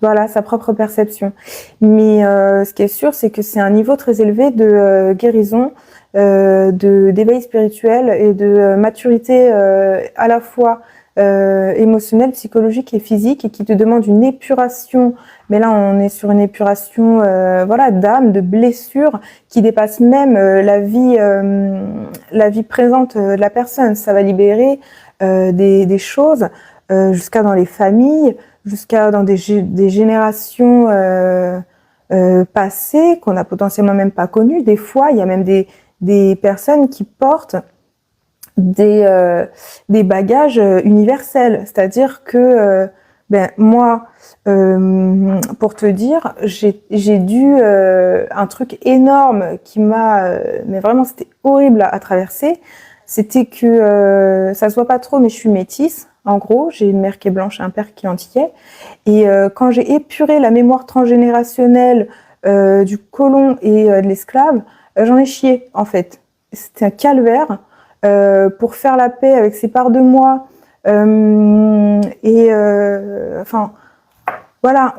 Voilà, sa propre perception. Mais ce qui est sûr, c'est que c'est un niveau très élevé de guérison, d'éveil spirituel et de maturité à la fois émotionnelle, psychologique et physique, et qui te demande une épuration. Mais là, on est sur une épuration, voilà, d'âme, de blessure, qui dépasse même la vie présente de la personne. Ça va libérer des choses jusqu'à dans les familles, jusqu'à dans des générations passées qu'on n'a potentiellement même pas connues. Des fois, il y a même des personnes qui portent des bagages universels. C'est-à-dire que moi, pour te dire, j'ai dû un truc énorme qui m'a... mais vraiment, c'était horrible à traverser. C'était que, ça se voit pas trop, mais je suis métisse. En gros, j'ai une mère qui est blanche et un père qui est antillais. Et quand j'ai épuré la mémoire transgénérationnelle du colon et de l'esclave, j'en ai chié, en fait. C'était un calvaire pour faire la paix avec ces parts de moi. Enfin, voilà,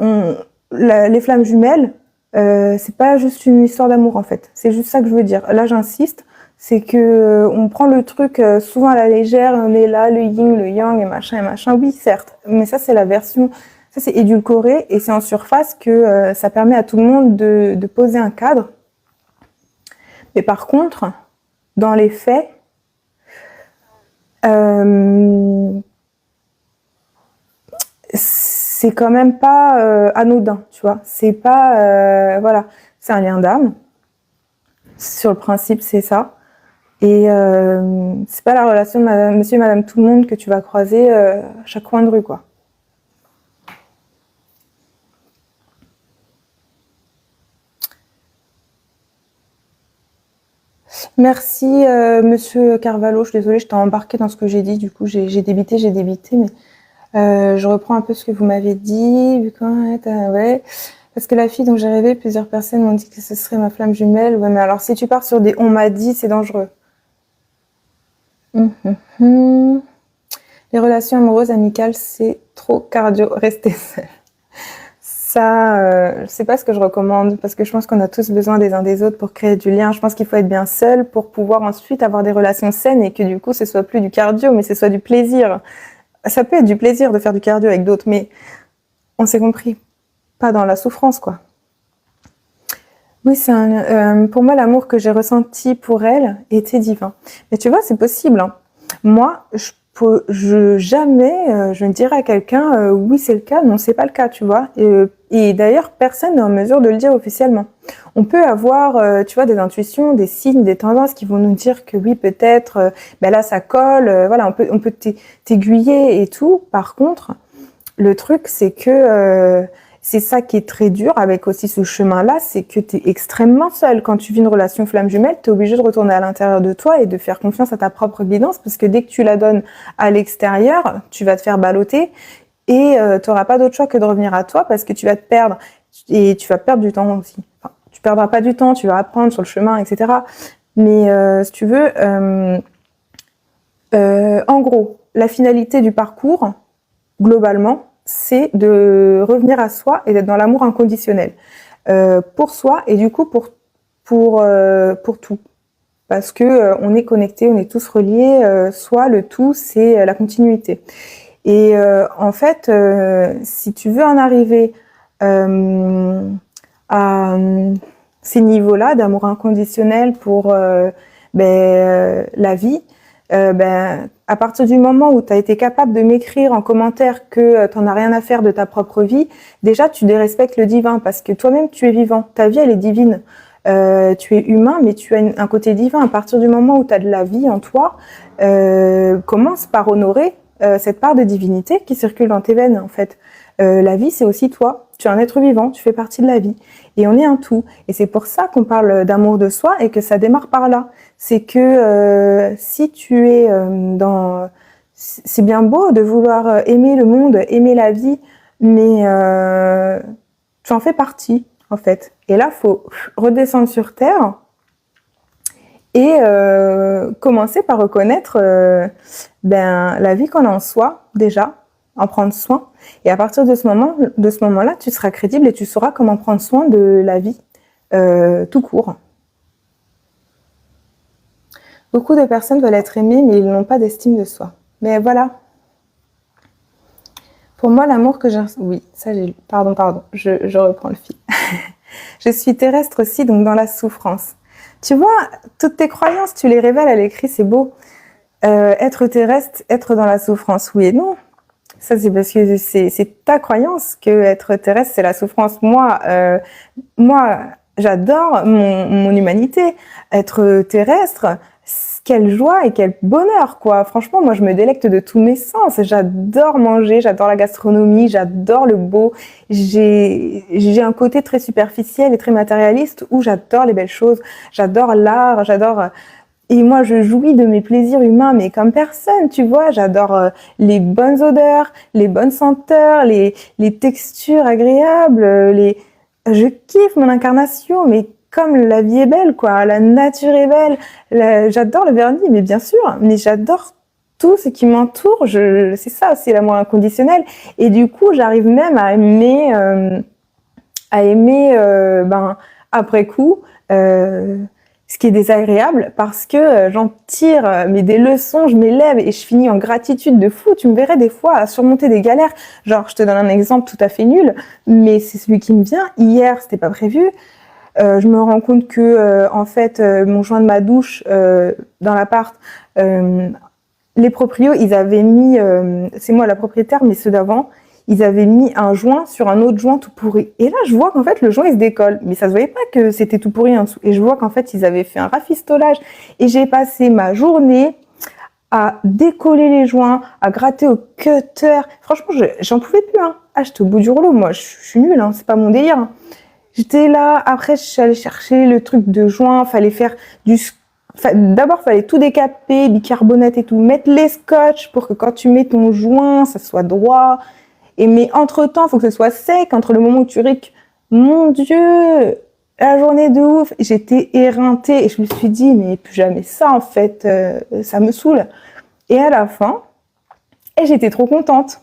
les flammes jumelles, c'est pas juste une histoire d'amour, en fait. C'est juste ça que je veux dire. Là, j'insiste. C'est que on prend le truc souvent à la légère, on est là, le yin, le yang et machin. Oui, certes, mais ça c'est la version, ça c'est édulcoré et c'est en surface que ça permet à tout le monde de poser un cadre. Mais par contre, dans les faits, c'est quand même pas anodin, tu vois. C'est pas, voilà, c'est un lien d'âme. Sur le principe, c'est ça. Et c'est pas la relation de monsieur et madame tout le monde que tu vas croiser à chaque coin de rue, quoi. Merci monsieur Carvalho, je suis désolée, je t'ai embarqué dans ce que j'ai dit, du coup j'ai débité, mais je reprends un peu ce que vous m'avez dit, ouais. Parce que la fille dont j'ai rêvé, plusieurs personnes m'ont dit que ce serait ma flamme jumelle. Ouais, mais alors si tu pars sur des on m'a dit, c'est dangereux. Les relations amoureuses, amicales, c'est trop cardio, rester seul. ça, c'est pas ce que je recommande parce que je pense qu'on a tous besoin des uns des autres pour créer du lien. Je pense qu'il faut être bien seul pour pouvoir ensuite avoir des relations saines et que du coup, ce soit plus du cardio, mais ce soit du plaisir. Ça peut être du plaisir de faire du cardio avec d'autres, mais on s'est compris. Pas dans la souffrance, quoi. Oui, pour moi, l'amour que j'ai ressenti pour elle était divin. Mais tu vois, c'est possible, hein. Moi, jamais je ne dirais à quelqu'un oui, c'est le cas, non, c'est pas le cas, tu vois. Et d'ailleurs, personne n'est en mesure de le dire officiellement. On peut avoir, tu vois, des intuitions, des signes, des tendances qui vont nous dire que oui, peut-être, ben là, ça colle, voilà, on peut t'aiguiller et tout. Par contre, le truc, c'est que c'est ça qui est très dur avec aussi ce chemin-là, c'est que tu es extrêmement seul. Quand tu vis une relation flamme jumelle, tu es obligé de retourner à l'intérieur de toi et de faire confiance à ta propre guidance, parce que dès que tu la donnes à l'extérieur, tu vas te faire balloter et tu n'auras pas d'autre choix que de revenir à toi, parce que tu vas te perdre et tu vas perdre du temps aussi. Enfin, tu perdras pas du temps, tu vas apprendre sur le chemin, etc. Mais si tu veux, en gros, la finalité du parcours, globalement, c'est de revenir à soi et d'être dans l'amour inconditionnel pour soi et du coup pour tout, parce que on est connectés, on est tous reliés. Soi, le tout, c'est la continuité. Et en fait, si tu veux en arriver à ces niveaux-là d'amour inconditionnel pour la vie, à partir du moment où tu as été capable de m'écrire en commentaire que tu n'en as rien à faire de ta propre vie, déjà tu dérespectes le divin, parce que toi-même tu es vivant, ta vie elle est divine. Tu es humain, mais tu as un côté divin. À partir du moment où tu as de la vie en toi, commence par honorer cette part de divinité qui circule dans tes veines, en fait. La vie, c'est aussi toi. Tu es un être vivant, tu fais partie de la vie. Et on est un tout. Et c'est pour ça qu'on parle d'amour de soi et que ça démarre par là. C'est que si tu es dans... C'est bien beau de vouloir aimer le monde, aimer la vie, mais tu en fais partie, en fait. Et là, faut redescendre sur Terre et commencer par reconnaître la vie qu'on a en soi, déjà, en prendre soin. Et à partir de ce moment-là, tu seras crédible et tu sauras comment prendre soin de la vie tout court. Beaucoup de personnes veulent être aimées, mais ils n'ont pas d'estime de soi. Mais voilà. Pour moi, l'amour que j'ai... Oui, ça j'ai... Pardon, je reprends le fil. Je suis terrestre aussi, donc dans la souffrance. Tu vois, toutes tes croyances, tu les révèles à l'écrit, c'est beau. Être terrestre, être dans la souffrance, oui et non. Ça, c'est parce que c'est ta croyance que être terrestre, c'est la souffrance. Moi, j'adore mon humanité. Être terrestre, quelle joie et quel bonheur, quoi. Franchement, moi, je me délecte de tous mes sens. J'adore manger, j'adore la gastronomie, j'adore le beau. J'ai un côté très superficiel et très matérialiste où j'adore les belles choses. J'adore l'art, et moi, je jouis de mes plaisirs humains, mais comme personne, tu vois. J'adore les bonnes odeurs, les bonnes senteurs, les textures agréables, je kiffe mon incarnation, mais comme la vie est belle, quoi. La nature est belle. J'adore le vernis, mais bien sûr, mais j'adore tout ce qui m'entoure. C'est ça aussi l'amour inconditionnel. Et du coup, j'arrive même à aimer, après coup, ce qui est désagréable, parce que j'en tire mais des leçons, je m'élève et je finis en gratitude de fou. Tu me verrais des fois à surmonter des galères. Genre, je te donne un exemple tout à fait nul, mais c'est celui qui me vient. Hier, c'était pas prévu. Je me rends compte que en fait, mon joint de ma douche dans l'appart, les proprios, ils avaient mis, c'est moi la propriétaire, mais ceux d'avant, ils avaient mis un joint sur un autre joint tout pourri. Et là, je vois qu'en fait, le joint, il se décolle. Mais ça se voyait pas que c'était tout pourri en dessous. Et je vois qu'en fait, ils avaient fait un rafistolage. Et j'ai passé ma journée à décoller les joints, à gratter au cutter. Franchement, j'en pouvais plus, hein. Ah, j'étais au bout du rouleau. Moi, je suis nulle, hein. C'est pas mon délire, hein. J'étais là. Après, je suis allée chercher le truc de joint. Fallait faire d'abord, fallait tout décaper, bicarbonate et tout. Mettre les scotch pour que quand tu mets ton joint, ça soit droit. Mais entre-temps, il faut que ce soit sec, entre le moment où tu riques. Mon Dieu, la journée de ouf. J'étais éreintée et je me suis dit, mais plus jamais ça, en fait, ça me saoule. Et à la fin, j'étais trop contente.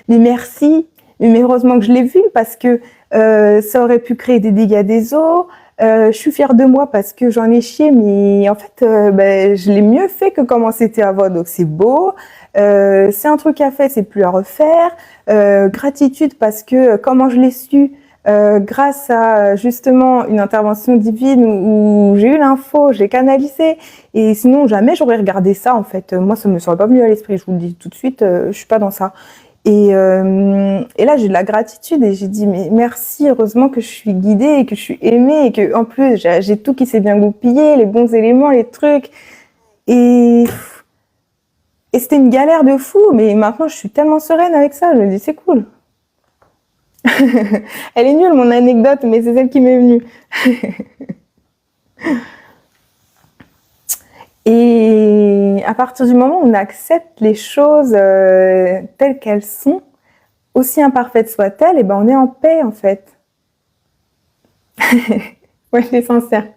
Mais merci, mais heureusement que je l'ai vu, parce que ça aurait pu créer des dégâts des eaux. Je suis fière de moi parce que j'en ai chié, mais en fait, je l'ai mieux fait que comment c'était avant, donc c'est beau. C'est un truc à faire, c'est plus à refaire. Gratitude parce que comment je l'ai su, grâce à justement une intervention divine où j'ai eu l'info, j'ai canalisé, et sinon jamais j'aurais regardé ça en fait. Moi, ça me serait pas venu à l'esprit, je vous le dis tout de suite, je suis pas dans ça. Et là, j'ai de la gratitude et j'ai dit mais merci, heureusement que je suis guidée et que je suis aimée et que en plus j'ai tout qui s'est bien goupillé, les bons éléments, les trucs. Et, et c'était une galère de fou, mais maintenant je suis tellement sereine avec ça, je me dis c'est cool. Elle est nulle mon anecdote, mais c'est celle qui m'est venue. Et à partir du moment où on accepte les choses telles qu'elles sont, aussi imparfaites soient-elles, et ben on est en paix en fait. Ouais, je suis sincère.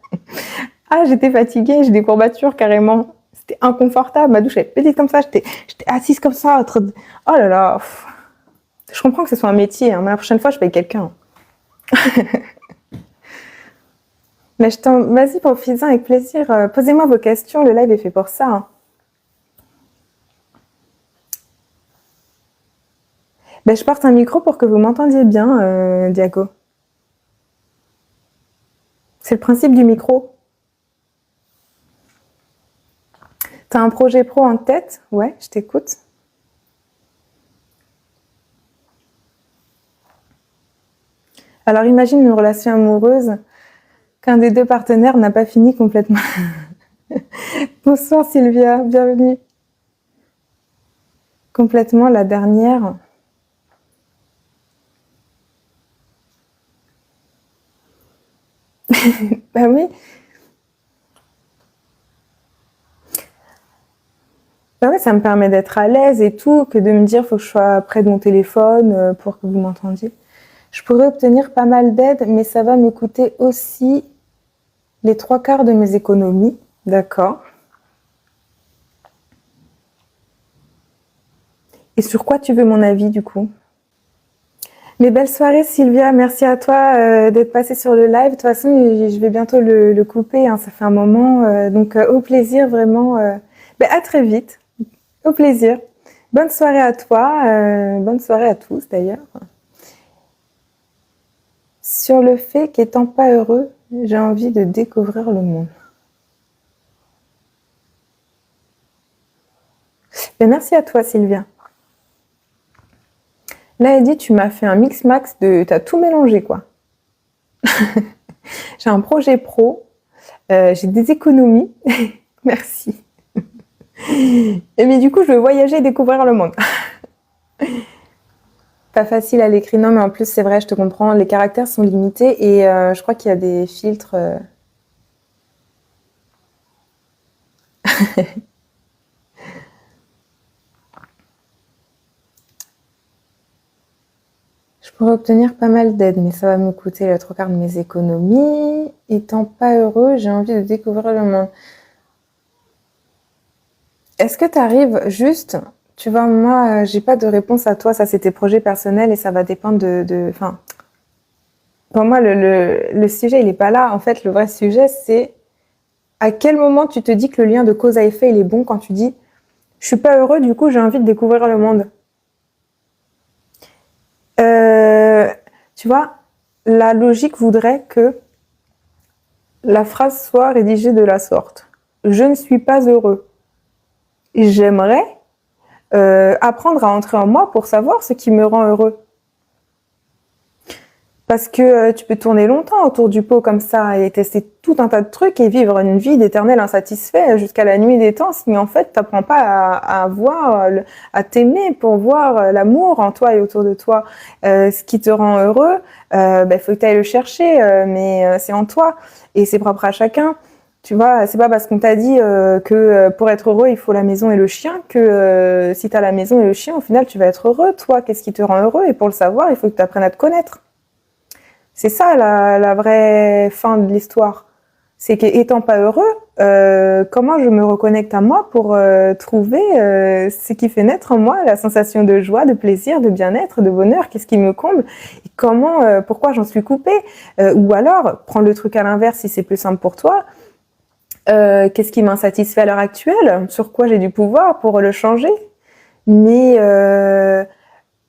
Ah, j'étais fatiguée, j'ai des courbatures carrément. C'était inconfortable, ma douche elle était comme ça, j'étais assise comme ça. Oh là là. Je comprends que ce soit un métier, hein, mais la prochaine fois je paye quelqu'un. Mais vas-y, profitez-en avec plaisir. Posez-moi vos questions, le live est fait pour ça. Hein. Ben, je porte un micro pour que vous m'entendiez bien, Diago. C'est le principe du micro. T'as un projet pro en tête? Ouais, je t'écoute. Alors imagine une relation amoureuse qu'un des deux partenaires n'a pas fini complètement. Bonsoir Sylvia, bienvenue. Complètement la dernière. Bah oui. Bah ouais, ça me permet d'être à l'aise et tout, que de me dire faut que je sois près de mon téléphone pour que vous m'entendiez. Je pourrais obtenir pas mal d'aide, mais ça va me coûter aussi les 3/4 de mes économies. D'accord. Et sur quoi tu veux mon avis du coup? Mais belle soirée Sylvia, merci à toi d'être passée sur le live. De toute façon, je vais bientôt le couper, hein, ça fait un moment. Donc au plaisir vraiment. À très vite. Au plaisir. Bonne soirée à toi, bonne soirée à tous d'ailleurs. Sur le fait qu'étant pas heureux, j'ai envie de découvrir le monde. Mais merci à toi Sylvia. Là, Eddie, tu m'as fait un mix-max de... T'as tout mélangé, quoi. J'ai un projet pro, j'ai des économies. Merci. Mais du coup, je veux voyager et découvrir le monde. Pas facile à l'écrit. Non, mais en plus, c'est vrai, je te comprends. Les caractères sont limités et je crois qu'il y a des filtres... Je pourrais obtenir pas mal d'aide, mais ça va me coûter le 3/4 de mes économies. Étant pas heureux, j'ai envie de découvrir le monde. Est-ce que tu arrives juste... Tu vois, moi, j'ai pas de réponse à toi. Ça, c'est tes projets personnels et ça va dépendre de... Enfin, pour moi, le sujet, il est pas là. En fait, le vrai sujet, c'est à quel moment tu te dis que le lien de cause à effet, il est bon quand tu dis « Je suis pas heureux, du coup, j'ai envie de découvrir le monde. » Tu vois, la logique voudrait que la phrase soit rédigée de la sorte. Je ne suis pas heureux. J'aimerais apprendre à entrer en moi pour savoir ce qui me rend heureux. Parce que tu peux tourner longtemps autour du pot comme ça et tester tout un tas de trucs et vivre une vie d'éternel insatisfait jusqu'à la nuit des temps si en fait tu n'apprends pas à voir, à t'aimer pour voir l'amour en toi et autour de toi. Ce qui te rend heureux, faut que tu ailles le chercher, mais c'est en toi et c'est propre à chacun. Tu vois, c'est pas parce qu'on t'a dit que pour être heureux, il faut la maison et le chien que si tu as la maison et le chien, au final, tu vas être heureux. Toi, qu'est-ce qui te rend heureux? Et pour le savoir, il faut que tu apprennes à te connaître. C'est ça la vraie fin de l'histoire. C'est qu'étant pas heureux, comment je me reconnecte à moi pour trouver ce qui fait naître en moi la sensation de joie, de plaisir, de bien-être, de bonheur, qu'est-ce qui me comble, et comment, pourquoi j'en suis coupée, ou alors, prendre le truc à l'inverse si c'est plus simple pour toi, qu'est-ce qui m'insatisfait à l'heure actuelle, sur quoi j'ai du pouvoir pour le changer, mais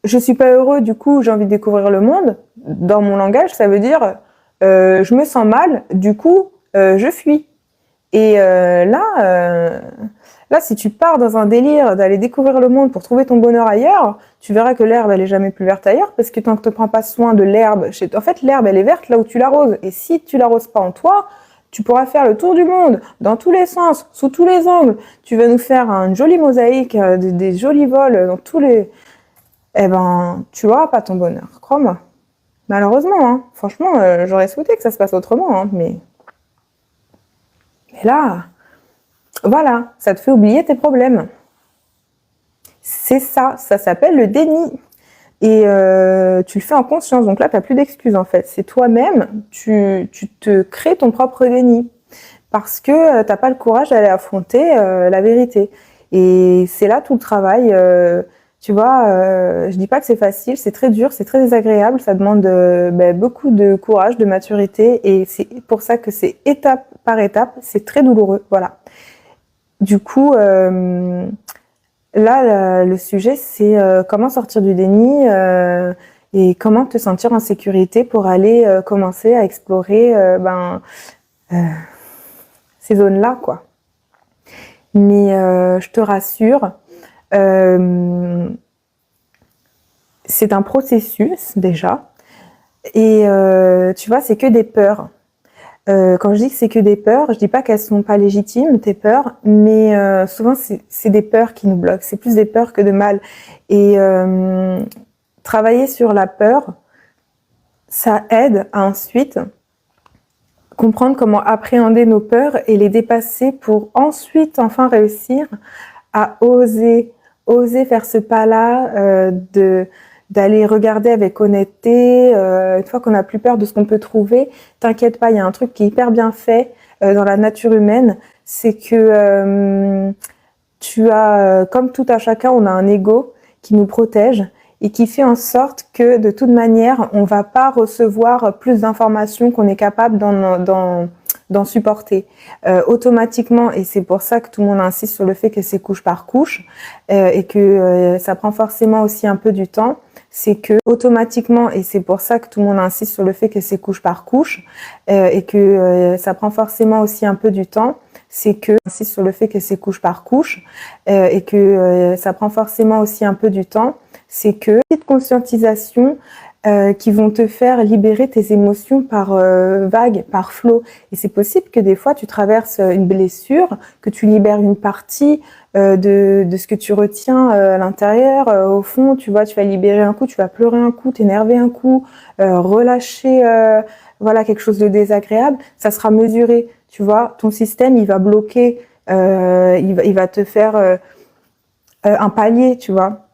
je suis pas heureux, du coup j'ai envie de découvrir le monde. Dans mon langage, ça veut dire je me sens mal, du coup je fuis. Et là, si tu pars dans un délire d'aller découvrir le monde pour trouver ton bonheur ailleurs, tu verras que l'herbe elle est jamais plus verte ailleurs, parce que tant que tu ne prends pas soin de l'herbe chez toi, en fait l'herbe elle est verte là où tu l'arroses. Et si tu l'arroses pas en toi, tu pourras faire le tour du monde, dans tous les sens, sous tous les angles. Tu vas nous faire une jolie mosaïque, des jolis vols dans tous les... Eh ben, tu n'auras pas ton bonheur, crois-moi. Malheureusement, hein. Franchement, j'aurais souhaité que ça se passe autrement, hein, mais là, voilà, ça te fait oublier tes problèmes. C'est ça s'appelle le déni. Et tu le fais en conscience, donc là, tu n'as plus d'excuses en fait. C'est toi-même, tu te crées ton propre déni. Parce que tu n'as pas le courage d'aller affronter la vérité. Et c'est là tout le travail. Tu vois, je dis pas que c'est facile, c'est très dur, c'est très désagréable, ça demande beaucoup de courage, de maturité, et c'est pour ça que c'est étape par étape, c'est très douloureux, voilà. Du coup, là, le sujet, c'est comment sortir du déni et comment te sentir en sécurité pour aller commencer à explorer ces zones-là, quoi. Mais je te rassure, c'est un processus déjà, et tu vois, c'est que des peurs. Quand je dis que c'est que des peurs, je dis pas qu'elles sont pas légitimes, tes peurs, mais souvent c'est des peurs qui nous bloquent, c'est plus des peurs que de mal. Et travailler sur la peur, ça aide à ensuite comprendre comment appréhender nos peurs et les dépasser pour ensuite enfin réussir à oser faire ce pas-là, d'aller regarder avec honnêteté, une fois qu'on n'a plus peur de ce qu'on peut trouver. T'inquiète pas, il y a un truc qui est hyper bien fait dans la nature humaine, c'est que tu as, comme tout à chacun, on a un ego qui nous protège et qui fait en sorte que de toute manière, on va pas recevoir plus d'informations qu'on est capable d'en supporter automatiquement, et c'est pour ça que tout le monde insiste sur le fait que c'est couche par couche et que ça prend forcément aussi un peu du temps. C'est que automatiquement, et c'est pour ça que tout le monde insiste sur le fait que c'est couche par couche et que ça prend forcément aussi un peu du temps. C'est que insiste sur le fait que c'est couche par couche et que ça prend forcément aussi un peu du temps. C'est que cette conscientisation qui vont te faire libérer tes émotions par vagues, par flot. Et c'est possible que des fois tu traverses une blessure, que tu libères une partie de ce que tu retiens à l'intérieur. Au fond, tu vois, tu vas libérer un coup, tu vas pleurer un coup, t'énerver un coup, relâcher voilà, quelque chose de désagréable. Ça sera mesuré, tu vois. Ton système, il va bloquer, il va te faire un palier, tu vois,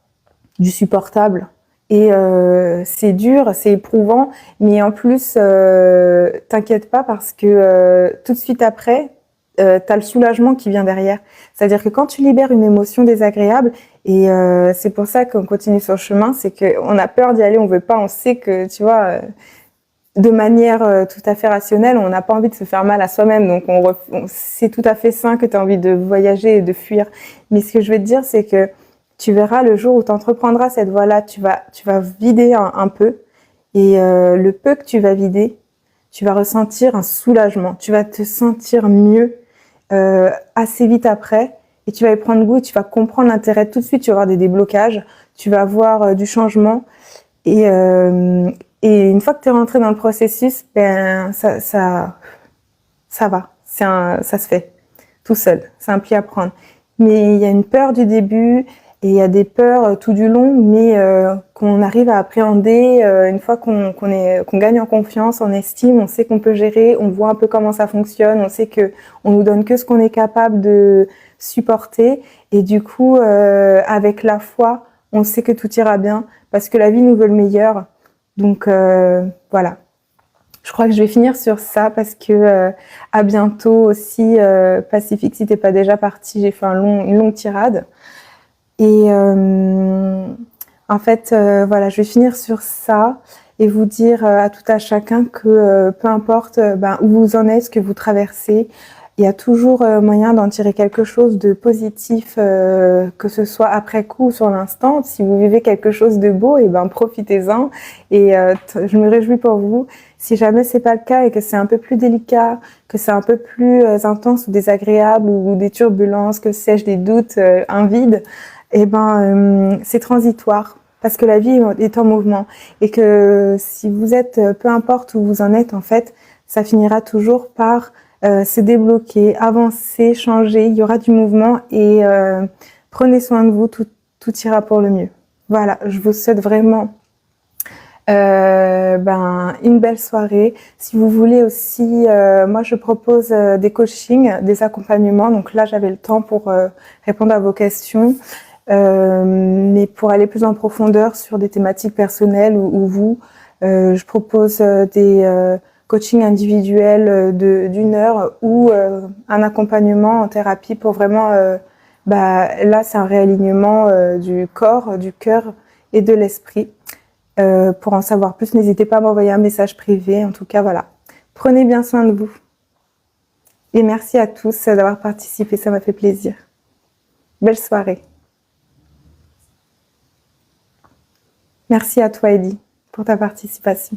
du supportable. Et c'est dur, c'est éprouvant, mais en plus, t'inquiète pas parce que tout de suite après, t'as le soulagement qui vient derrière. C'est-à-dire que quand tu libères une émotion désagréable, et c'est pour ça qu'on continue sur le chemin, c'est qu'on a peur d'y aller, on veut pas, on sait que, tu vois, de manière tout à fait rationnelle, on n'a pas envie de se faire mal à soi-même, donc c'est tout à fait sain que tu as envie de voyager et de fuir. Mais ce que je veux te dire, c'est que tu verras le jour où tu entreprendras cette voie-là, tu vas vider un peu, et le peu que tu vas vider, tu vas ressentir un soulagement, tu vas te sentir mieux assez vite après, et tu vas y prendre goût, et tu vas comprendre l'intérêt tout de suite, tu vas avoir des déblocages, tu vas avoir du changement, et une fois que tu es rentré dans le processus, ben ça va, ça se fait tout seul, c'est un pli à prendre. Mais il y a une peur du début, et il y a des peurs tout du long, mais qu'on arrive à appréhender une fois qu'on gagne en confiance, en estime, on sait qu'on peut gérer, on voit un peu comment ça fonctionne, on sait que on nous donne que ce qu'on est capable de supporter, et du coup, avec la foi, on sait que tout ira bien, parce que la vie nous veut le meilleur. Donc voilà. Je crois que je vais finir sur ça parce que à bientôt aussi, Pacifique, si t'es pas déjà parti, j'ai fait une longue tirade. Et en fait, voilà, je vais finir sur ça et vous dire à tout à chacun que peu importe où vous en êtes, ce que vous traversez, il y a toujours moyen d'en tirer quelque chose de positif, que ce soit après coup ou sur l'instant. Si vous vivez quelque chose de beau, et ben profitez-en. Et je me réjouis pour vous. Si jamais c'est pas le cas et que c'est un peu plus délicat, que c'est un peu plus intense ou désagréable ou des turbulences, que sais-je, des doutes, un vide, et ben c'est transitoire parce que la vie est en mouvement et que si vous êtes, peu importe où vous en êtes en fait, ça finira toujours par se débloquer, avancer, changer. Il y aura du mouvement et prenez soin de vous, tout ira pour le mieux. Voilà, je vous souhaite vraiment une belle soirée. Si vous voulez aussi, moi je propose des coachings, des accompagnements. Donc là, j'avais le temps pour répondre à vos questions. Mais pour aller plus en profondeur sur des thématiques personnelles ou vous, je propose des coachings individuels d'une heure ou un accompagnement en thérapie pour vraiment, là c'est un réalignement du corps, du cœur et de l'esprit. Pour en savoir plus, n'hésitez pas à m'envoyer un message privé. En tout cas, voilà. Prenez bien soin de vous. Et merci à tous d'avoir participé, ça m'a fait plaisir. Belle soirée. Merci à toi, Eddie, pour ta participation.